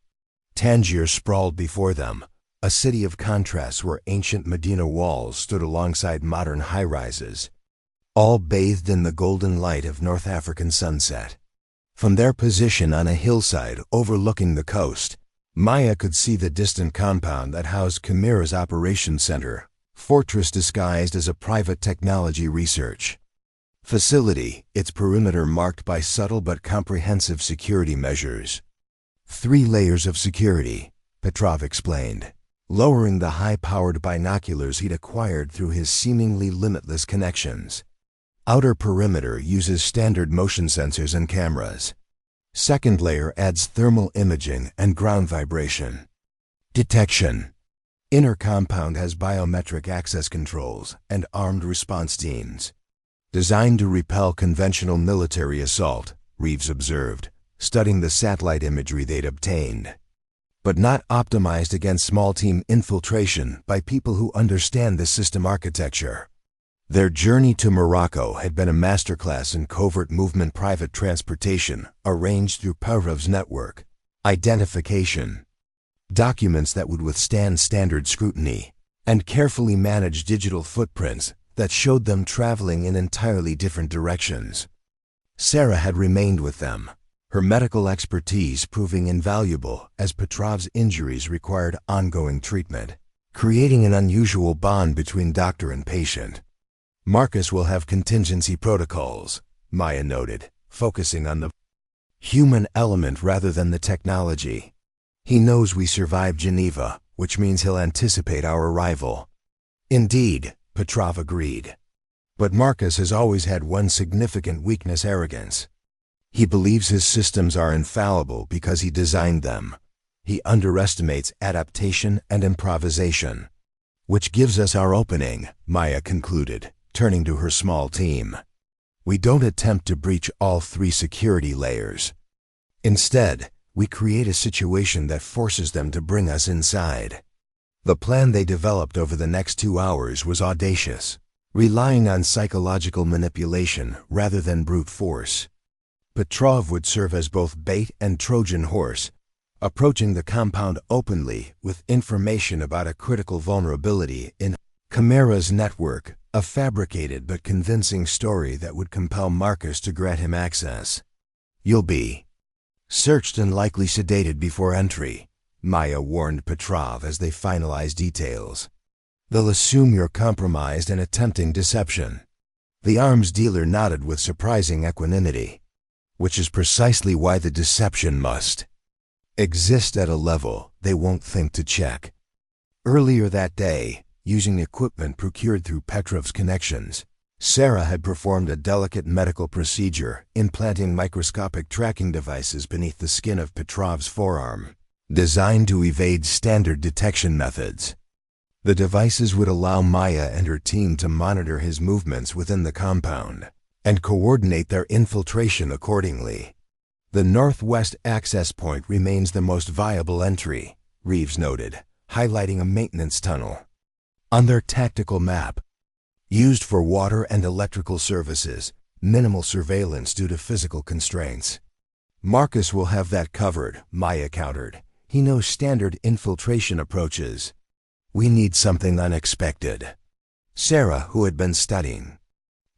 Tangier sprawled before them, a city of contrasts where ancient Medina walls stood alongside modern high-rises, all bathed in the golden light of North African sunset. From their position on a hillside overlooking the coast, Maya could see the distant compound that housed Chimera's operations center, fortress disguised as a private technology research facility, its perimeter marked by subtle but comprehensive security measures. 3 layers of security, Petrov explained, lowering the high-powered binoculars he'd acquired through his seemingly limitless connections. Outer perimeter uses standard motion sensors and cameras. Second layer adds thermal imaging and ground vibration. Detection. Inner compound has biometric access controls and armed response teams. Designed to repel conventional military assault, Reeves observed, studying the satellite imagery they'd obtained. But not optimized against small-team infiltration by people who understand the system architecture. Their journey to Morocco had been a masterclass in covert movement private transportation arranged through Pavlov's network. Identification. Documents that would withstand standard scrutiny, and carefully managed digital footprints that showed them traveling in entirely different directions. Sarah had remained with them, her medical expertise proving invaluable as Petrov's injuries required ongoing treatment, creating an unusual bond between doctor and patient. Marcus will have contingency protocols, Maya noted, focusing on the human element rather than the technology. He knows we survived Geneva, which means he'll anticipate our arrival. Indeed, Petrov agreed. But Marcus has always had one significant weakness: arrogance. He believes his systems are infallible because he designed them. He underestimates adaptation and improvisation. Which gives us our opening, Maya concluded, turning to her small team. We don't attempt to breach all 3 security layers. Instead, we create a situation that forces them to bring us inside. The plan they developed over the next 2 hours was audacious, relying on psychological manipulation rather than brute force. Petrov would serve as both bait and Trojan horse, approaching the compound openly with information about a critical vulnerability in Chimera's network, a fabricated but convincing story that would compel Marcus to grant him access. You'll be searched and likely sedated before entry, Maya warned Petrov as they finalized details. They'll assume you're compromised and attempting deception. The arms dealer nodded with surprising equanimity. Which is precisely why the deception must exist at a level they won't think to check. Earlier that day, using equipment procured through Petrov's connections, Sarah had performed a delicate medical procedure, implanting microscopic tracking devices beneath the skin of Petrov's forearm, designed to evade standard detection methods. The devices would allow Maya and her team to monitor his movements within the compound and coordinate their infiltration accordingly. The northwest access point remains the most viable entry, Reeves noted, highlighting a maintenance tunnel. On their tactical map, used for water and electrical services, minimal surveillance due to physical constraints. Marcus will have that covered, Maya countered. He knows standard infiltration approaches. We need something unexpected. Sarah, who had been studying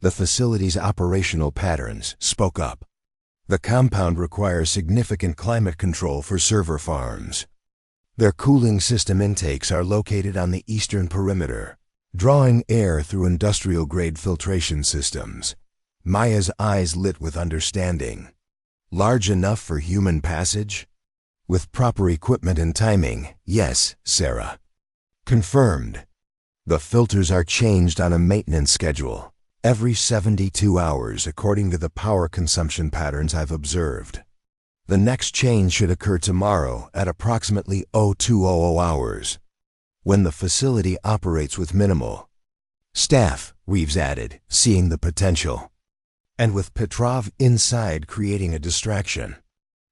the facility's operational patterns, spoke up. The compound requires significant climate control for server farms. Their cooling system intakes are located on the eastern perimeter, drawing air through industrial-grade filtration systems. Maya's eyes lit with understanding. Large enough for human passage? With proper equipment and timing, yes, Sarah. Confirmed. The filters are changed on a maintenance schedule, every 72 hours according to the power consumption patterns I've observed. The next change should occur tomorrow at approximately 0200 hours, when the facility operates with minimal staff, Reeves added, seeing the potential. And with Petrov inside creating a distraction.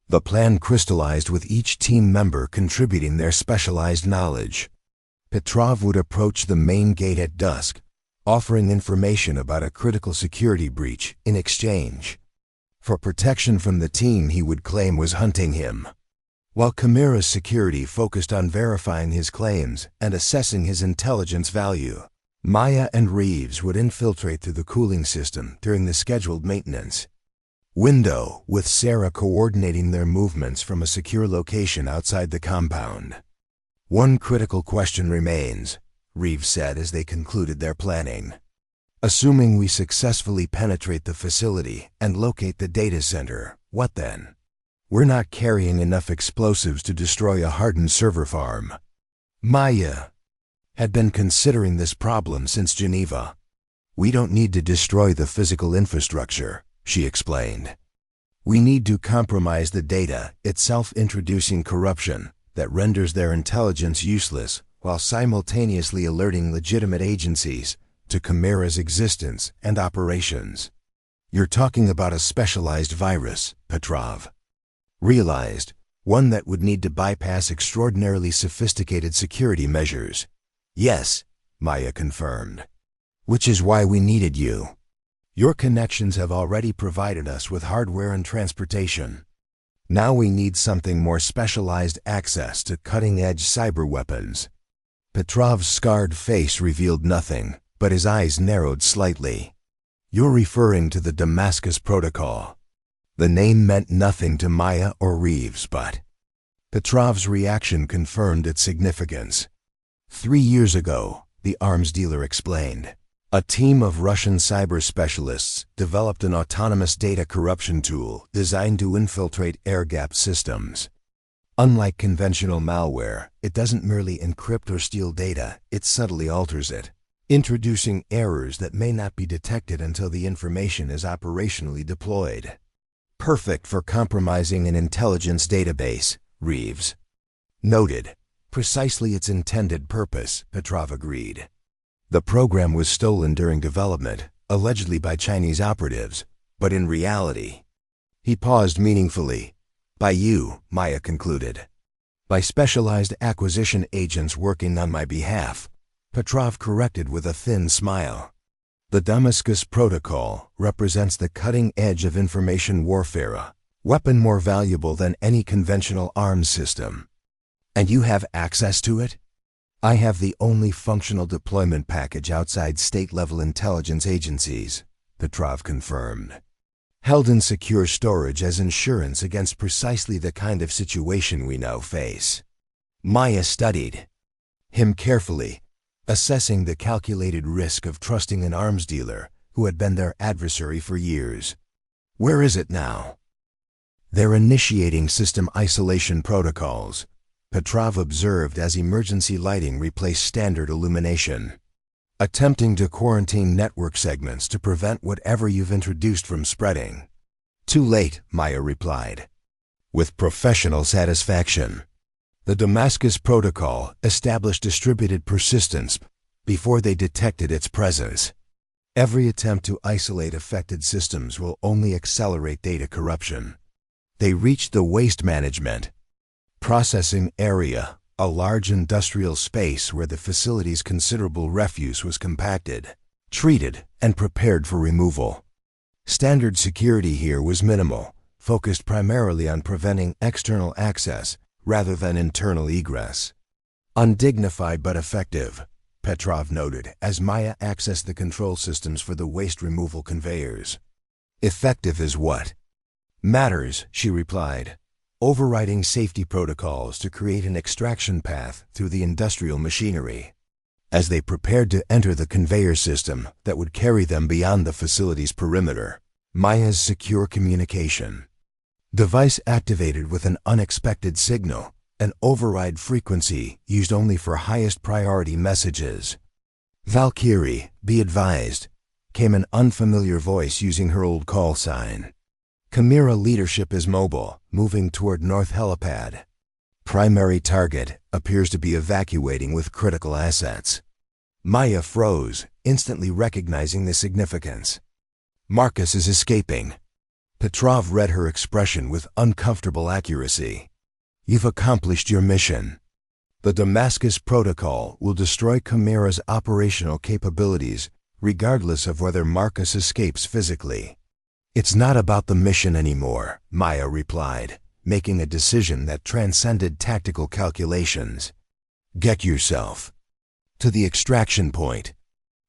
The plan crystallized with each team member contributing their specialized knowledge. Petrov would approach the main gate at dusk, offering information about a critical security breach in exchange for protection from the team he would claim was hunting him. While Chimera's security focused on verifying his claims and assessing his intelligence value, Maya and Reeves would infiltrate through the cooling system during the scheduled maintenance window, with Sarah coordinating their movements from a secure location outside the compound. One critical question remains, Reeves said as they concluded their planning. Assuming we successfully penetrate the facility and locate the data center, what then? We're not carrying enough explosives to destroy a hardened server farm. Maya had been considering this problem since Geneva. We don't need to destroy the physical infrastructure, she explained. We need to compromise the data itself, introducing corruption that renders their intelligence useless while simultaneously alerting legitimate agencies to Chimera's existence and operations. You're talking about a specialized virus, Petrov realized, one that would need to bypass extraordinarily sophisticated security measures. Yes, Maya confirmed. Which is why we needed you. Your connections have already provided us with hardware and transportation. Now we need something more specialized, access to cutting-edge cyber weapons. Petrov's scarred face revealed nothing, but his eyes narrowed slightly. You're referring to the Damascus Protocol. The name meant nothing to Maya or Reeves, but Petrov's reaction confirmed its significance. 3 years ago, the arms dealer explained, a team of Russian cyber specialists developed an autonomous data corruption tool designed to infiltrate air-gapped systems. Unlike conventional malware, it doesn't merely encrypt or steal data, it subtly alters it, introducing errors that may not be detected until the information is operationally deployed. Perfect for compromising an intelligence database, Reeves noted. Precisely its intended purpose, Petrov agreed. The program was stolen during development, allegedly by Chinese operatives, but in reality. He paused meaningfully. By you, Maya concluded. By specialized acquisition agents working on my behalf, Petrov corrected with a thin smile. The Damascus Protocol represents the cutting edge of information warfare, a weapon more valuable than any conventional arms system. And you have access to it? I have the only functional deployment package outside state-level intelligence agencies, Petrov confirmed. Held in secure storage as insurance against precisely the kind of situation we now face. Maya studied him carefully, assessing the calculated risk of trusting an arms dealer who had been their adversary for years. Where is it now? They're initiating system isolation protocols, Petrov observed as emergency lighting replaced standard illumination. Attempting to quarantine network segments to prevent whatever you've introduced from spreading. Too late, Maya replied, with professional satisfaction. The Damascus Protocol established distributed persistence before they detected its presence. Every attempt to isolate affected systems will only accelerate data corruption. They reached the waste management processing area, a large industrial space where the facility's considerable refuse was compacted, treated, and prepared for removal. Standard security here was minimal, focused primarily on preventing external access rather than internal egress. Undignified but effective, Petrov noted as Maya accessed the control systems for the waste removal conveyors. Effective is what matters, she replied, overriding safety protocols to create an extraction path through the industrial machinery. As they prepared to enter the conveyor system that would carry them beyond the facility's perimeter, Maya's secure communication device activated with an unexpected signal, an override frequency used only for highest priority messages. Valkyrie, be advised, came an unfamiliar voice using her old call sign. Chimera leadership is mobile, moving toward North Helipad. Primary target appears to be evacuating with critical assets. Maya froze, instantly recognizing the significance. Marcus is escaping. Petrov read her expression with uncomfortable accuracy. You've accomplished your mission. The Damascus Protocol will destroy Chimera's operational capabilities, regardless of whether Marcus escapes physically. It's not about the mission anymore, Maya replied, making a decision that transcended tactical calculations. Get yourself to the extraction point.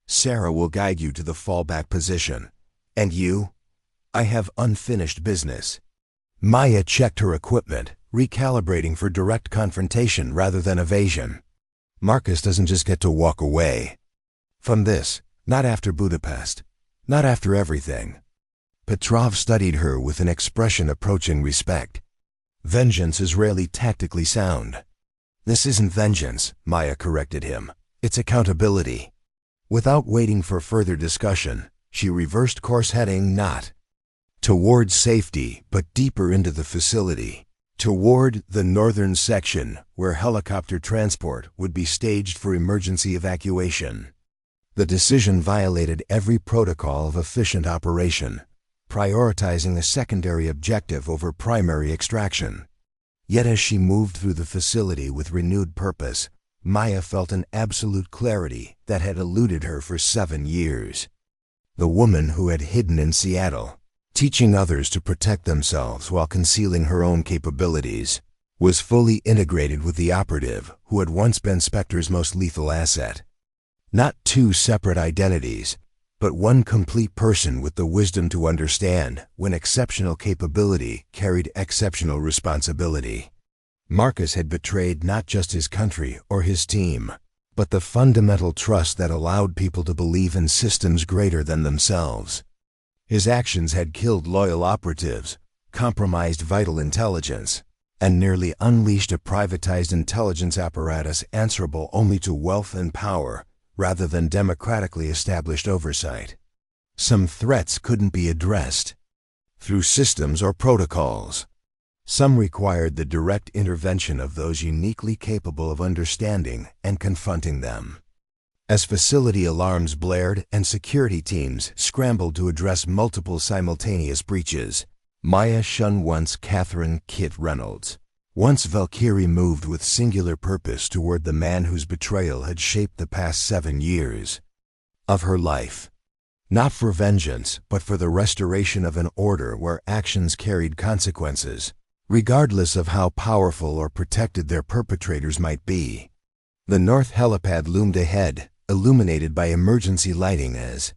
Sarah will guide you to the fallback position. And you? I have unfinished business. Maya checked her equipment, recalibrating for direct confrontation rather than evasion. Marcus doesn't just get to walk away from this, not after Budapest, not after everything. Petrov studied her with an expression approaching respect. Vengeance is rarely tactically sound. This isn't vengeance, Maya corrected him. It's accountability. Without waiting for further discussion, she reversed course heading not toward safety but deeper into the facility, toward the northern section where helicopter transport would be staged for emergency evacuation. The decision violated every protocol of efficient operation, prioritizing a secondary objective over primary extraction. Yet as she moved through the facility with renewed purpose, Maya felt an absolute clarity that had eluded her for 7 years. The woman who had hidden in Seattle, teaching others to protect themselves while concealing her own capabilities, was fully integrated with the operative who had once been Spectre's most lethal asset. Not 2 separate identities, but one complete person with the wisdom to understand when exceptional capability carried exceptional responsibility. Marcus had betrayed not just his country or his team, but the fundamental trust that allowed people to believe in systems greater than themselves. His actions had killed loyal operatives, compromised vital intelligence, and nearly unleashed a privatized intelligence apparatus answerable only to wealth and power, rather than democratically established oversight. Some threats couldn't be addressed through systems or protocols. Some required the direct intervention of those uniquely capable of understanding and confronting them. As facility alarms blared and security teams scrambled to address multiple simultaneous breaches, Maya shunned once Catherine Kit Reynolds. Once Valkyrie moved with singular purpose toward the man whose betrayal had shaped the past 7 years of her life. Not for vengeance, but for the restoration of an order where actions carried consequences, regardless of how powerful or protected their perpetrators might be. The North Helipad loomed ahead, illuminated by emergency lighting as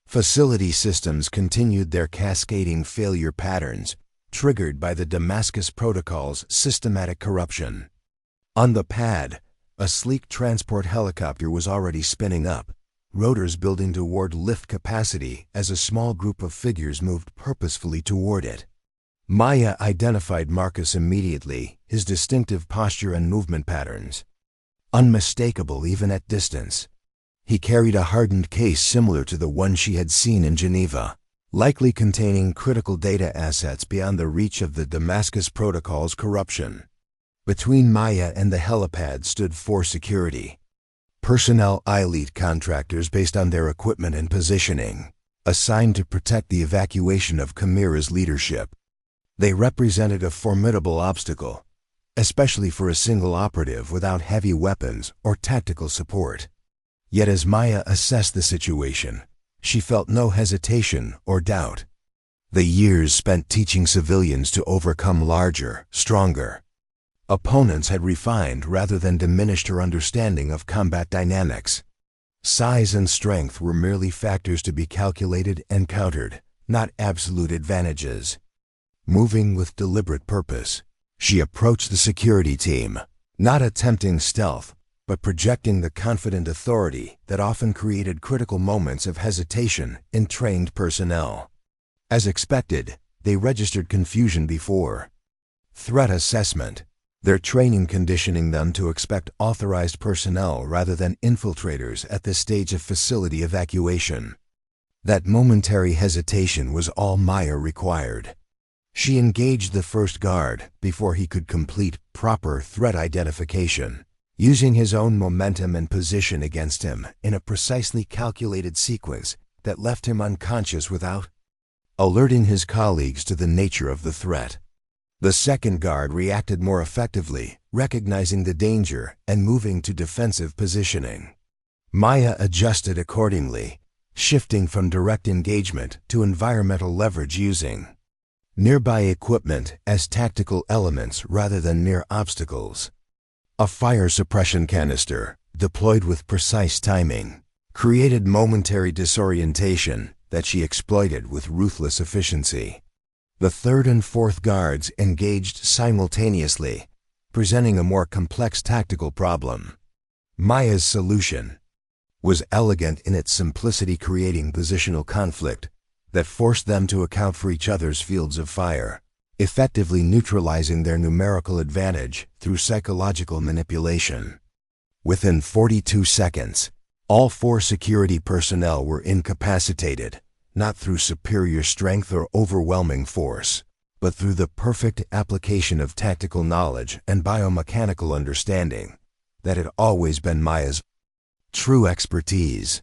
facility systems continued their cascading failure patterns, triggered by the Damascus Protocol's systematic corruption. On the pad, a sleek transport helicopter was already spinning up, rotors building toward lift capacity as a small group of figures moved purposefully toward it. Maya identified Marcus immediately, his distinctive posture and movement patterns unmistakable even at distance. He carried a hardened case similar to the one she had seen in Geneva, likely containing critical data assets beyond the reach of the Damascus Protocol's corruption. Between Maya and the helipad stood 4 security personnel, elite contractors based on their equipment and positioning, assigned to protect the evacuation of Chimera's leadership. They represented a formidable obstacle, especially for a single operative without heavy weapons or tactical support. Yet as Maya assessed the situation, she felt no hesitation or doubt. The years spent teaching civilians to overcome larger, stronger opponents had refined rather than diminished her understanding of combat dynamics. Size and strength were merely factors to be calculated and countered, not absolute advantages. Moving with deliberate purpose, she approached the security team, not attempting stealth, but projecting the confident authority that often created critical moments of hesitation in trained personnel. As expected, they registered confusion before threat assessment, their training conditioning them to expect authorized personnel rather than infiltrators at this stage of facility evacuation. That momentary hesitation was all Maya required. She engaged the first guard before he could complete proper threat identification, using his own momentum and position against him in a precisely calculated sequence that left him unconscious without alerting his colleagues to the nature of the threat. The second guard reacted more effectively, recognizing the danger and moving to defensive positioning. Maya adjusted accordingly, shifting from direct engagement to environmental leverage using nearby equipment as tactical elements rather than mere obstacles. A fire suppression canister, deployed with precise timing, created momentary disorientation that she exploited with ruthless efficiency. The third and fourth guards engaged simultaneously, presenting a more complex tactical problem. Maya's solution was elegant in its simplicity, creating positional conflict that forced them to account for each other's fields of fire, effectively neutralizing their numerical advantage through psychological manipulation. Within 42 seconds, all 4 security personnel were incapacitated, not through superior strength or overwhelming force, but through the perfect application of tactical knowledge and biomechanical understanding that had always been Maya's true expertise.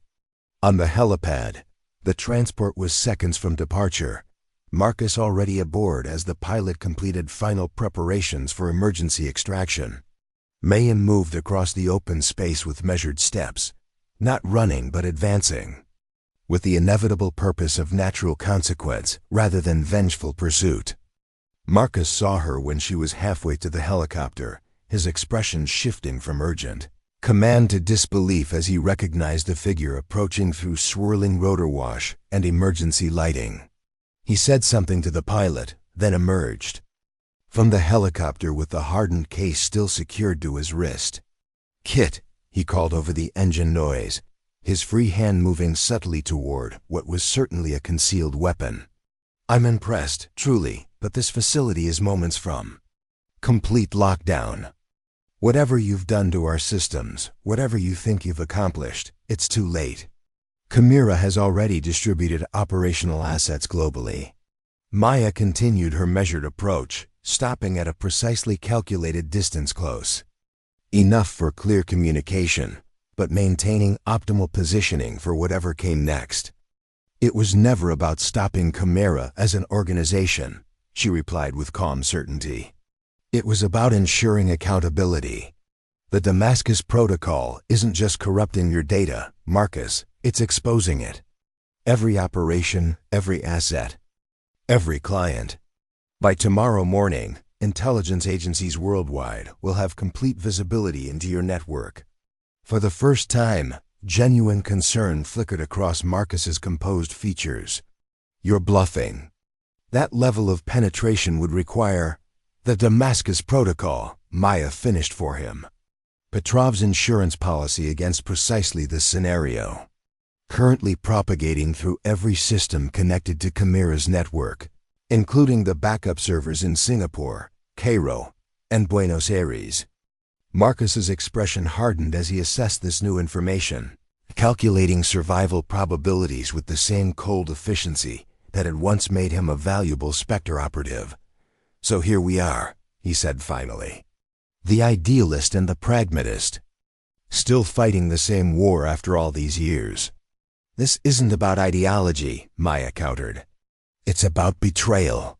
On the helipad, the transport was seconds from departure, Marcus already aboard as the pilot completed final preparations for emergency extraction. Mayim moved across the open space with measured steps, not running but advancing, with the inevitable purpose of natural consequence rather than vengeful pursuit. Marcus saw her when she was halfway to the helicopter, his expression shifting from urgent command to disbelief as he recognized the figure approaching through swirling rotor wash and emergency lighting. He said something to the pilot, then emerged from the helicopter with the hardened case still secured to his wrist. "Kit," he called over the engine noise, his free hand moving subtly toward what was certainly a concealed weapon. "I'm impressed, truly, but this facility is moments from complete lockdown. Whatever you've done to our systems, whatever you think you've accomplished, it's too late. Chimera has already distributed operational assets globally." Maya continued her measured approach, stopping at a precisely calculated distance close. Enough for clear communication, but maintaining optimal positioning for whatever came next. "It was never about stopping Chimera as an organization," she replied with calm certainty. "It was about ensuring accountability. The Damascus Protocol isn't just corrupting your data, Marcus, it's exposing it. Every operation, every asset, every client. By tomorrow morning, intelligence agencies worldwide will have complete visibility into your network." For the first time, genuine concern flickered across Marcus's composed features. "You're bluffing. That level of penetration would require the Damascus Protocol," Maya finished for him. "Petrov's insurance policy against precisely this scenario. Currently propagating through every system connected to Chimera's network, including the backup servers in Singapore, Cairo, and Buenos Aires." Marcus's expression hardened as he assessed this new information, calculating survival probabilities with the same cold efficiency that had once made him a valuable Spectre operative. "So here we are," he said finally. "The idealist and the pragmatist, still fighting the same war after all these years." "This isn't about ideology," Maya countered. "It's about betrayal.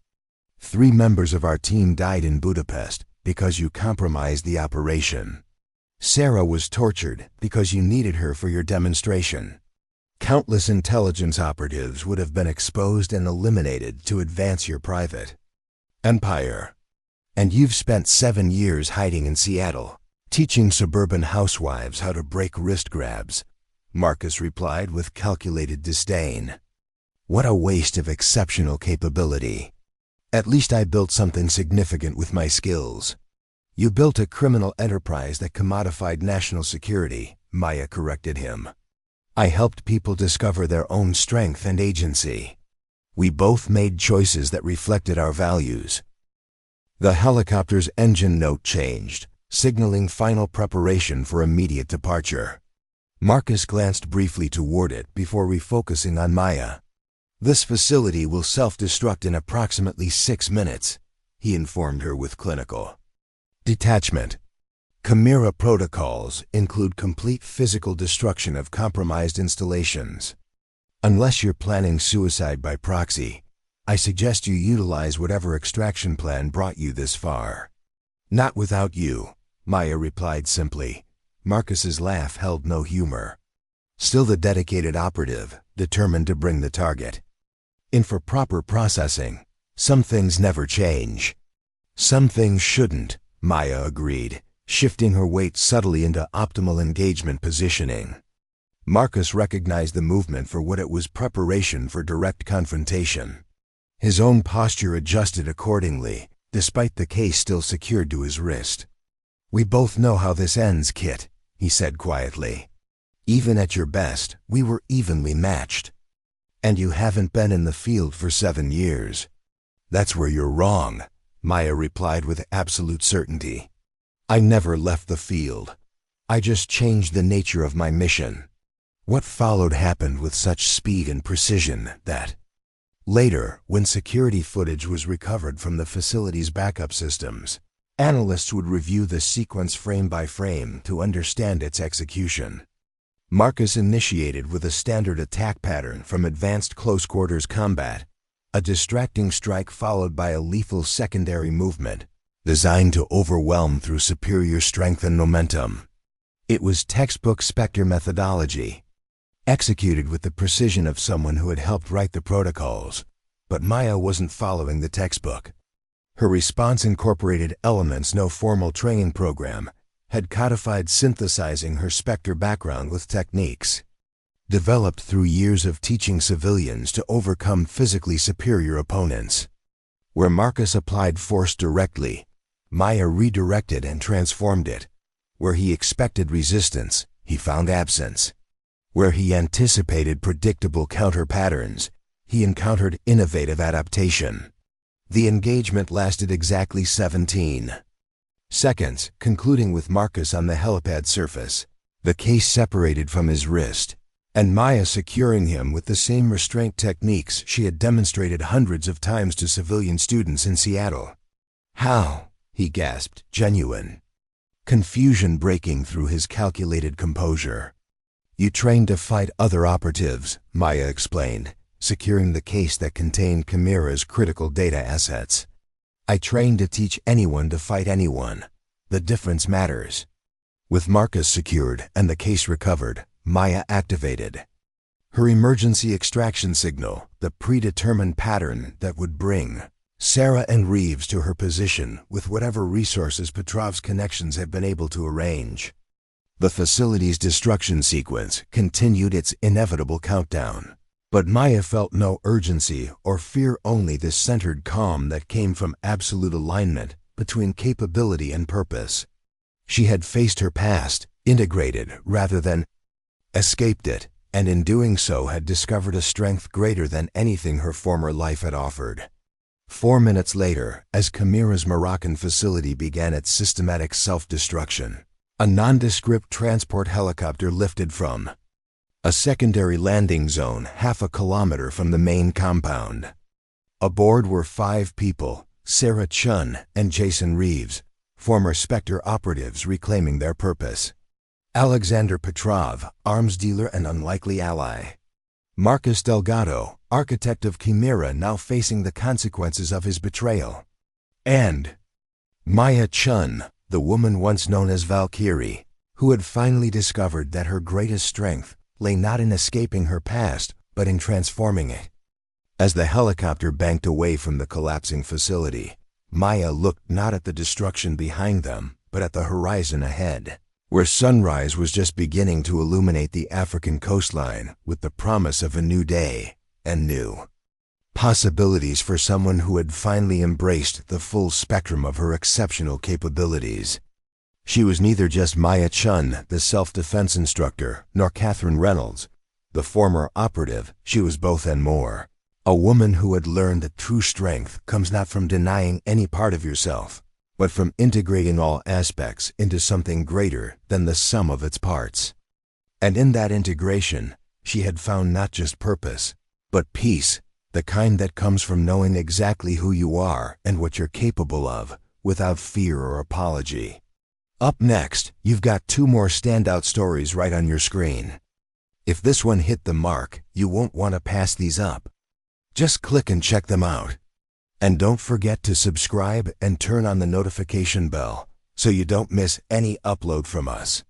3 members of our team died in Budapest because you compromised the operation. Sarah was tortured because you needed her for your demonstration. Countless intelligence operatives would have been exposed and eliminated to advance your private empire. And you've spent 7 years hiding in Seattle, teaching suburban housewives how to break wrist grabs," Marcus replied with calculated disdain. "What a waste of exceptional capability. At least I built something significant with my skills." "You built a criminal enterprise that commodified national security," Maya corrected him. "I helped people discover their own strength and agency. We both made choices that reflected our values." The helicopter's engine note changed, signaling final preparation for immediate departure. Marcus glanced briefly toward it before refocusing on Maya. "This facility will self-destruct in approximately 6 minutes," he informed her with clinical detachment. Chimera protocols include complete physical destruction of compromised installations. Unless you're planning suicide by proxy, I suggest you utilize whatever extraction plan brought you this far. "Not without you," Maya replied simply. Marcus's laugh held no humor. Still the dedicated operative, determined to bring the target in for proper processing. "Some things never change." "Some things shouldn't," Maya agreed, shifting her weight subtly into optimal engagement positioning. Marcus recognized the movement for what it was: preparation for direct confrontation. His own posture adjusted accordingly, despite the case still secured to his wrist. "We both know how this ends, Kit," he said quietly. "Even at your best, we were evenly matched. And you haven't been in the field for 7 years. "That's where you're wrong," Maya replied with absolute certainty. "I never left the field. I just changed the nature of my mission. What followed happened with such speed and precision that later, when security footage was recovered from the facility's backup systems, analysts would review the sequence frame by frame to understand its execution. Marcus initiated with a standard attack pattern from advanced close-quarters combat, a distracting strike followed by a lethal secondary movement, designed to overwhelm through superior strength and momentum. It was textbook Spectre methodology, executed with the precision of someone who had helped write the protocols. But Maya wasn't following the textbook. Her response incorporated elements no formal training program had codified, synthesizing her Spectre background with techniques developed through years of teaching civilians to overcome physically superior opponents. Where Marcus applied force directly, Maya redirected and transformed it. Where he expected resistance, he found absence. Where he anticipated predictable counter patterns, he encountered innovative adaptation. The engagement lasted exactly 17 seconds, concluding with Marcus on the helipad surface, the case separated from his wrist, and Maya securing him with the same restraint techniques she had demonstrated hundreds of times to civilian students in Seattle. "How?" he gasped, genuine confusion breaking through his calculated composure. "You trained to fight other operatives," Maya explained, securing the case that contained Chimera's critical data assets. "I trained to teach anyone to fight anyone. The difference matters." With Marcus secured and the case recovered, Maya activated her emergency extraction signal, the predetermined pattern that would bring Sarah and Reeves to her position with whatever resources Petrov's connections had been able to arrange. The facility's destruction sequence continued its inevitable countdown. But Maya felt no urgency or fear, only this centered calm that came from absolute alignment between capability and purpose. She had faced her past, integrated rather than escaped it, and in doing so had discovered a strength greater than anything her former life had offered. 4 minutes later, as Chimera's Moroccan facility began its systematic self-destruction, a nondescript transport helicopter lifted from a secondary landing zone half a kilometer from the main compound. Aboard were 5 people, Sarah Chen and Jason Reeves, former Spectre operatives reclaiming their purpose. Alexander Petrov, arms dealer and unlikely ally. Marcus Delgado, architect of Chimera, now facing the consequences of his betrayal. And Maya Chen, the woman once known as Valkyrie, who had finally discovered that her greatest strength lay not in escaping her past, but in transforming it. As the helicopter banked away from the collapsing facility, Maya looked not at the destruction behind them, but at the horizon ahead, where sunrise was just beginning to illuminate the African coastline with the promise of a new day and new possibilities for someone who had finally embraced the full spectrum of her exceptional capabilities. She was neither just Maya Chen, the self-defense instructor, nor Catherine Reynolds, the former operative. She was both and more. A woman who had learned that true strength comes not from denying any part of yourself, but from integrating all aspects into something greater than the sum of its parts. And in that integration, she had found not just purpose, but peace, the kind that comes from knowing exactly who you are and what you're capable of, without fear or apology. Up next, you've got 2 more standout stories right on your screen. If this one hit the mark, you won't want to pass these up. Just click and check them out. And don't forget to subscribe and turn on the notification bell so you don't miss any upload from us.